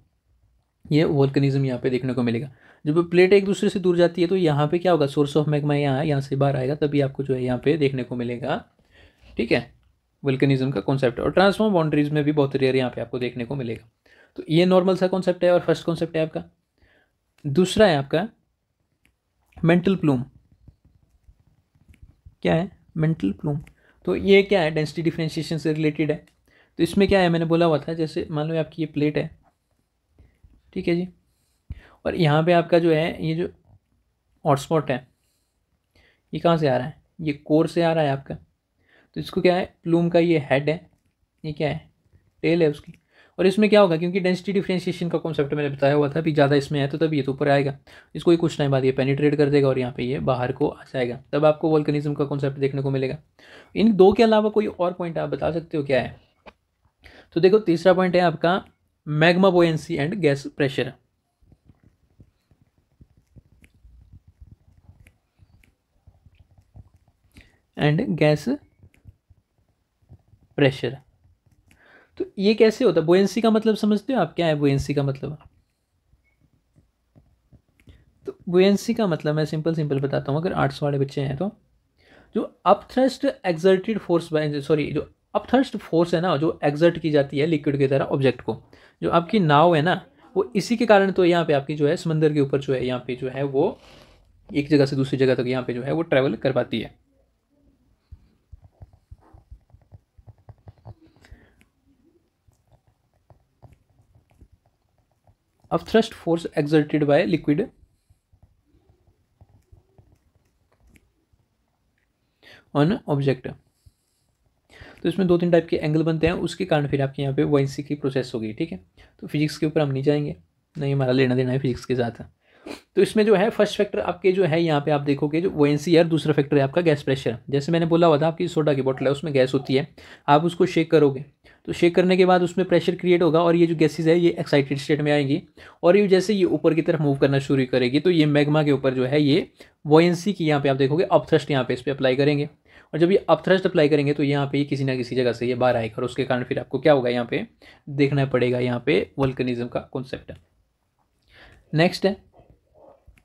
ये वोल्कनिज्म यहाँ पे देखने को मिलेगा। जब प्लेट एक दूसरे से दूर जाती है तो यहाँ पे क्या होगा, सोर्स ऑफ मैग्मा यहाँ से बाहर आएगा, तभी आपको जो है यहाँ पे देखने को मिलेगा, ठीक है। वल्कनिज्म का कॉन्सेप्ट। और ट्रांसफॉर्म बाउंड्रीज में भी बहुत रेयर यहाँ पे आपको देखने को मिलेगा। तो ये नॉर्मल सा कॉन्सेप्ट है, और फर्स्ट कॉन्सेप्ट है आपका। दूसरा है आपका मेंटल प्लूम। क्या है मेंटल प्लूम, तो ये क्या है, डेंसिटी डिफरेंशिएशन से रिलेटेड है। तो इसमें क्या है, मैंने बोला हुआ था जैसे मान लो आपकी ये प्लेट है, ठीक है जी। और यहाँ पे आपका जो है ये जो हॉटस्पॉट है ये कहाँ से आ रहा है, ये कोर से आ रहा है आपका। तो इसको क्या है, प्लूम का ये हेड है, ये क्या है, टेल है उसकी। और इसमें क्या होगा, क्योंकि डेंसिटी डिफरेंशिएशन का कॉन्सेप्ट मैंने बताया हुआ था, भी ज़्यादा इसमें है तो तभी ये तो ऊपर आएगा। इसको ही कुछ टाइम बाद ये पेनिट्रेट कर देगा और यहाँ पे ये बाहर को आ जाएगा, तब आपको वोल्कनिज्म का कॉन्सेप्ट देखने को मिलेगा। इन दो के अलावा कोई और पॉइंट आप बता सकते हो क्या है। तो देखो तीसरा पॉइंट है आपका magma buoyancy and gas pressure. And gas pressure, तो ये कैसे होता है, बोयेंसी का मतलब समझते हो आप, क्या है बोयेंसी का मतलब। तो बुएंसी का मतलब मैं सिंपल बताता हूँ, अगर आर्ट्स वाले बच्चे हैं तो जो upthrust exerted force by sorry जो अपथ्रस्ट फोर्स है ना, जो एक्सर्ट की जाती है लिक्विड की तरह ऑब्जेक्ट को, जो आपकी नाव है ना, वो इसी के कारण तो यहाँ पे आपकी जो है समंदर के ऊपर जो है यहाँ पे जो है वो एक जगह से दूसरी जगह तक यहाँ पे जो है वो ट्रैवल कर पाती है। Upthrust force exerted by liquid on object. तो इसमें दो तीन टाइप के एंगल बनते हैं, उसके कारण फिर आपके यहाँ पे वॉइंसी की प्रोसेस होगी, ठीक है। तो फिजिक्स के ऊपर हम नहीं जाएंगे, नहीं हमारा लेना देना है फिजिक्स के साथ। तो इसमें जो है फर्स्ट फैक्टर आपके जो है यहाँ पे आप देखोगे जो वॉइंसी है, दूसरा फैक्टर है आपका गैस प्रेशर। जैसे मैंने बोला हुआ था आपकी सोडा की बोतल है उसमें गैस होती है, आप उसको शेक करोगे तो शेक करने के बाद उसमें प्रेशर क्रिएट होगा, और ये जो गैसेज है ये एक्साइटेड स्टेट में आएंगी, और ये जैसे ये ऊपर की तरफ मूव करना शुरू करेगी तो ये मैग्मा के ऊपर जो है ये वॉइंसी की यहाँ पे आप देखोगे अपथ्रस्ट यहाँ पे इस पर अप्लाई करेंगे। और जब ये अपथ्रस्ट अप्लाई करेंगे तो यहाँ पे किसी ना किसी जगह से ये बाहर आएगा, और उसके कारण फिर आपको क्या होगा यहाँ पे देखना पड़ेगा, यहाँ पे वोल्कनिज्म का कॉन्सेप्ट है। नेक्स्ट है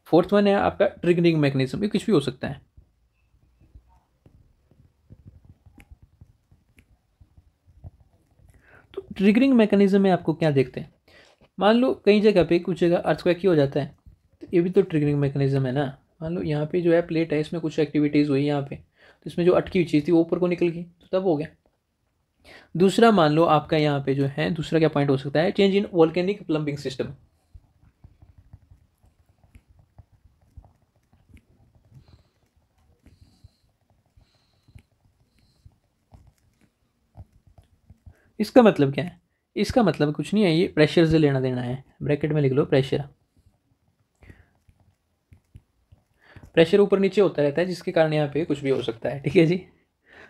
फोर्थ वन है आपका ट्रिगरिंग मैकेनिज्म, ये कुछ भी हो सकता है। तो ट्रिगरिंग मैकेनिज्म में आपको क्या देखते हैं, मान लो कई जगह पे कुछ जगह अर्थक्वेक ही हो जाता है, तो ये भी तो ट्रिगरिंग मैकेनिज्म है ना। मान लो यहाँ पे जो है प्लेट है, इसमें कुछ एक्टिविटीज़ हुई यहाँ पे, तो इसमें जो अटकी हुई चीज़ थी वो ऊपर को निकल गई, तो तब हो गया। दूसरा मान लो आपका यहाँ पे जो है दूसरा क्या पॉइंट हो सकता है, change in volcanic plumbing system. इसका मतलब क्या है, इसका मतलब कुछ नहीं है, ये प्रेशर से लेना देना है, ब्रैकेट में लिख लो प्रेशर। प्रेशर ऊपर नीचे होता रहता है, जिसके कारण यहाँ पे कुछ भी हो सकता है। ठीक है जी।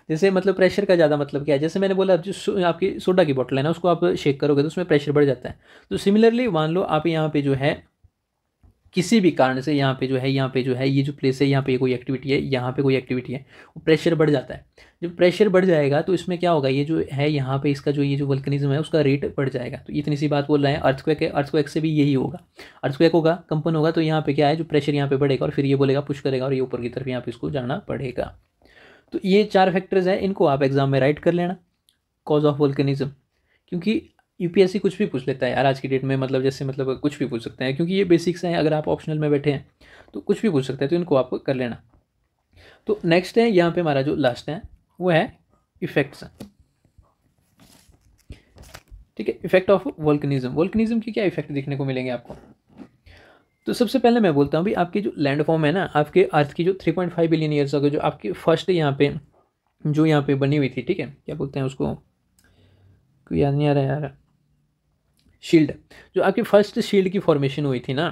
जैसे मतलब प्रेशर का ज़्यादा मतलब क्या है, जैसे मैंने बोला जो आपकी सोडा की बोतल है ना, उसको आप शेक करोगे तो उसमें प्रेशर बढ़ जाता है। तो सिमिलरली मान लो आप यहाँ पे जो है किसी भी कारण से यहाँ पे जो है ये जो प्लेस है यहाँ पे कोई एक्टिविटी है, यहाँ पे कोई एक्टिविटी है, वो प्रेशर बढ़ जाता है। जब प्रेशर बढ़ जाएगा तो इसमें क्या होगा, ये जो है यहाँ पे इसका जो ये जो वल्कनिज्म है उसका रेट बढ़ जाएगा। तो इतनी सी बात बोल रहे हैं। अर्थक्वेक है, अर्थक्वेक से भी यही होगा। अर्थक्वेक होगा, कंपन होगा, तो यहाँ पे क्या है, जो प्रेशर यहाँ पे बढ़ेगा और फिर ये बोलेगा पुश करेगा और ये ऊपर की तरफ यहाँ पे इसको जाना पड़ेगा। तो ये 4 फैक्टर्स हैं, इनको आप एग्जाम में राइट कर लेना, कॉज ऑफ वल्कनिज्म। क्योंकि यूपीएससी कुछ भी पूछ लेता है यार आज की डेट में, मतलब जैसे मतलब कुछ भी पूछ सकते हैं, क्योंकि ये बेसिक्स हैं। अगर आप ऑप्शनल में बैठे हैं तो कुछ भी पूछ सकते हैं, तो इनको आप कर लेना। तो नेक्स्ट है यहाँ पे हमारा जो लास्ट है वो है इफेक्ट्स। ठीक है, इफेक्ट ऑफ वोल्कनिज्म। वोल्कनिज्म की क्या इफेक्ट देखने को मिलेंगे आपको? तो सबसे पहले मैं बोलता हूँ भी आपकी जो लैंडफॉर्म है ना, आपके अर्थ की जो 3.5 बिलियन ईयर्स अगो जो आपकी फर्स्ट यहाँ पे जो यहाँ पे बनी हुई थी, ठीक है, क्या बोलते हैं उसको, कोई याद नहीं आ रहा है यार, शील्ड। जो आपकी फर्स्ट शील्ड की फॉर्मेशन हुई थी ना,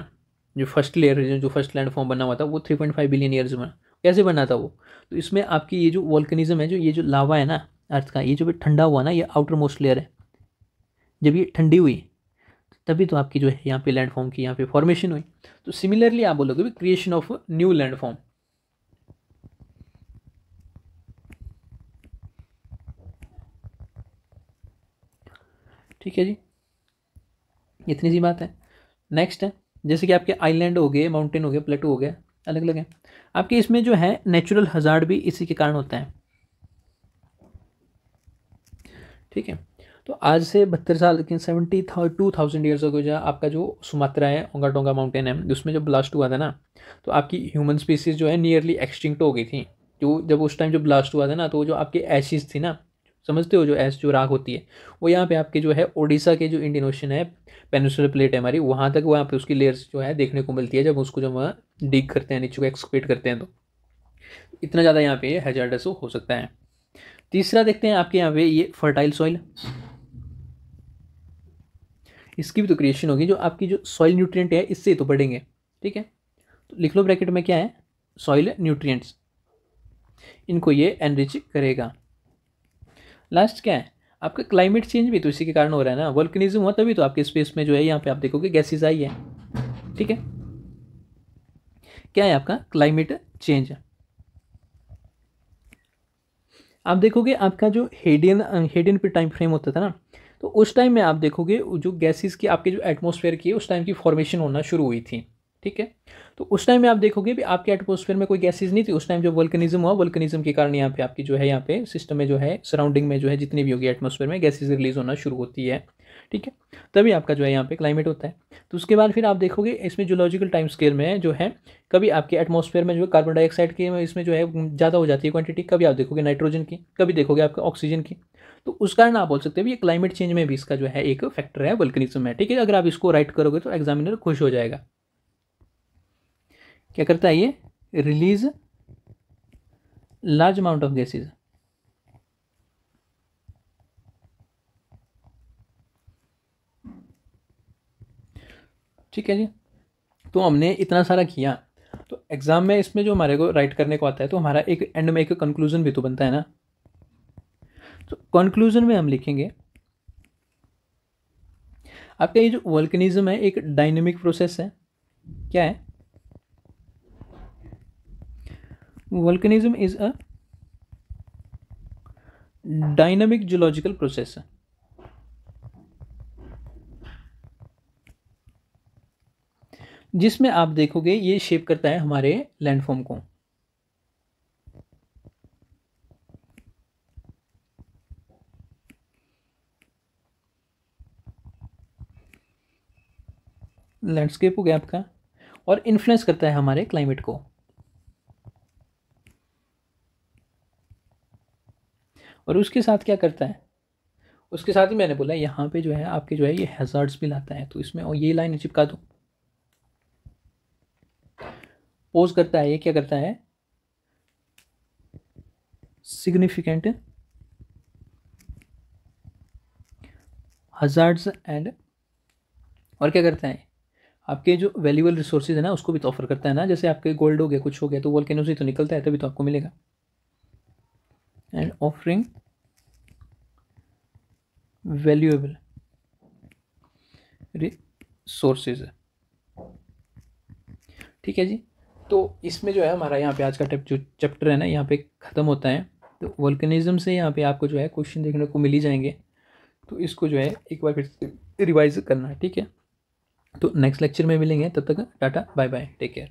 जो फर्स्ट लेयर जो फर्स्ट लैंडफॉर्म बना हुआ था, वो 3.5 बिलियन ईयर्स में कैसे बना था वो? तो इसमें आपकी ये जो वोल्कनिज्म है, जो ये जो लावा है ना अर्थ का, ये जो भी ठंडा हुआ ना, ये आउटर मोस्ट लेयर है, जब ये ठंडी हुई तभी तो आपकी जो है यहाँ पे लैंडफॉर्म की यहाँ पे फॉर्मेशन हुई। तो सिमिलरली आप बोलोगे भी क्रिएशन ऑफ न्यू लैंडफॉर्म। ठीक है जी, इतनी सी बात है। नेक्स्ट है जैसे कि आपके आइलैंड हो गए, माउंटेन हो गए, प्लेटो हो गया, अलग अलग है आपके। इसमें जो है नेचुरल हजार्ड भी इसी के कारण होता है। ठीक है, तो आज से 72 साल, लेकिन 72,000 ईयर्स हो गया आपका जो सुमात्रा है, ओंगाटोंगा माउंटेन है, उसमें जब ब्लास्ट हुआ था ना, तो आपकी ह्यूमन स्पीसीज जो है नियरली एक्सटिंक्ट हो गई थी। जो जब उस टाइम जो ब्लास्ट हुआ था ना, तो जो आपके एशिज थी ना, समझते हो जो ऐश जो राख होती है, वो यहाँ पे आपके जो है ओडिशा के जो इंडियन ओशन है, पेनिसुलर प्लेट है हमारी, वहाँ तक वहाँ पे उसकी लेयर्स जो है देखने को मिलती है, जब उसको जब वहाँ डिग करते हैं, नीचे को एक्सपेट करते हैं, तो इतना ज़्यादा यहाँ पे हैजार्डस हो सकता है। तीसरा देखते हैं आपके यहाँ पे ये फर्टाइल सॉइल, इसकी भी तो क्रिएशन होगी। जो आपकी जो सॉइल न्यूट्रिएंट है इससे तो बढ़ेंगे। ठीक है, तो लिख लो ब्रैकेट में क्या है, सॉइल न्यूट्रिएंट्स, इनको ये एनरिच करेगा। लास्ट क्या है आपका क्लाइमेट चेंज भी तो इसी के कारण हो रहा है ना, वोल्कनिज्म हुआ तभी तो आपके स्पेस में जो है यहाँ पे आप देखोगे गैसेज आई है। ठीक है, क्या है आपका क्लाइमेट चेंज। आप देखोगे आपका जो हेडियन पे टाइम फ्रेम होता था ना, तो उस टाइम में आप देखोगे जो गैसेस की आपके जो एटमॉस्फेयर की उस टाइम की फॉर्मेशन होना शुरू हुई थी। ठीक है, तो उस टाइम में आप देखोगे भी आपके एटमॉस्फेयर में कोई गैसेज नहीं थी उस टाइम, जो वोल्कनिज्म हुआ, वोल्कनिज्म के कारण यहाँ पे आपकी जो है यहाँ पे सिस्टम में जो है सराउंडिंग में जो है जितनी भी होगी एटमॉस्फेयर में गैसेज रिलीज होना शुरू होती है। ठीक है, तभी आपका जो है यहाँ पे क्लाइमेट होता है। तो उसके बाद फिर आप देखोगे इसमें जूलॉजिकल टाइम स्केल में जो है कभी आपके एटमॉस्फेयर में जो है कार्बन डाइऑक्साइड की इसमें जो है ज़्यादा हो जाती है क्वांटिटी, कभी आप देखोगे नाइट्रोजन की, कभी देखोगे आपका ऑक्सीजन की। तो उस कारण आप बोल सकते हैं ये क्लाइमेट चेंज में भी इसका जो है एक फैक्टर है वोल्कनिज्म में। ठीक है, अगर आप इसको राइट करोगे तो एग्जामिनर खुश हो जाएगा। क्या करता है ये, release large amount of gases. ठीक है जी, तो हमने इतना सारा किया, तो एग्जाम में इसमें जो हमारे को राइट करने को आता है, तो हमारा एक एंड में एक कंक्लूजन भी तो बनता है ना। तो कंक्लूजन में हम लिखेंगे आपका ये जो वोल्कनिज्म है एक डायनेमिक प्रोसेस है। क्या है, volcanism is a dynamic geological process है। जिसमें आप देखोगे ये शेप करता है हमारे लैंडफॉर्म को। लैंडस्केप हो गया आपका, और इन्फ्लुएंस करता है हमारे क्लाइमेट को। और उसके साथ क्या करता है, उसके साथ ही मैंने बोला यहाँ पे जो है आपके जो है ये हैजार्ड्स भी लाता है, तो इसमें और ये लाइन चिपका दो। पोज करता है, ये क्या करता है, सिग्निफिकेंट हजार्ड्स एंड, और क्या करता है आपके जो वैल्यूएबल रिसोर्सेज है ना उसको भी तो ऑफर करता है ना, जैसे आपके गोल्ड हो गया, कुछ हो गया, तो वोल्केनो से तो निकलता है, तभी तो आपको मिलेगा। एंड ऑफरिंग वैल्यूएबल रिसोर्सेज है, ठीक है जी। तो इसमें जो है हमारा यहाँ पे आज का जो चैप्टर है ना यहाँ पे ख़त्म होता है। तो वोल्केनिज्म से यहाँ पे आपको जो है क्वेश्चन देखने को मिल ही जाएंगे, तो इसको जो है एक बार फिर से रिवाइज करना है, ठीक है। तो नेक्स्ट लेक्चर में मिलेंगे, तब तक tata bye bye, take care.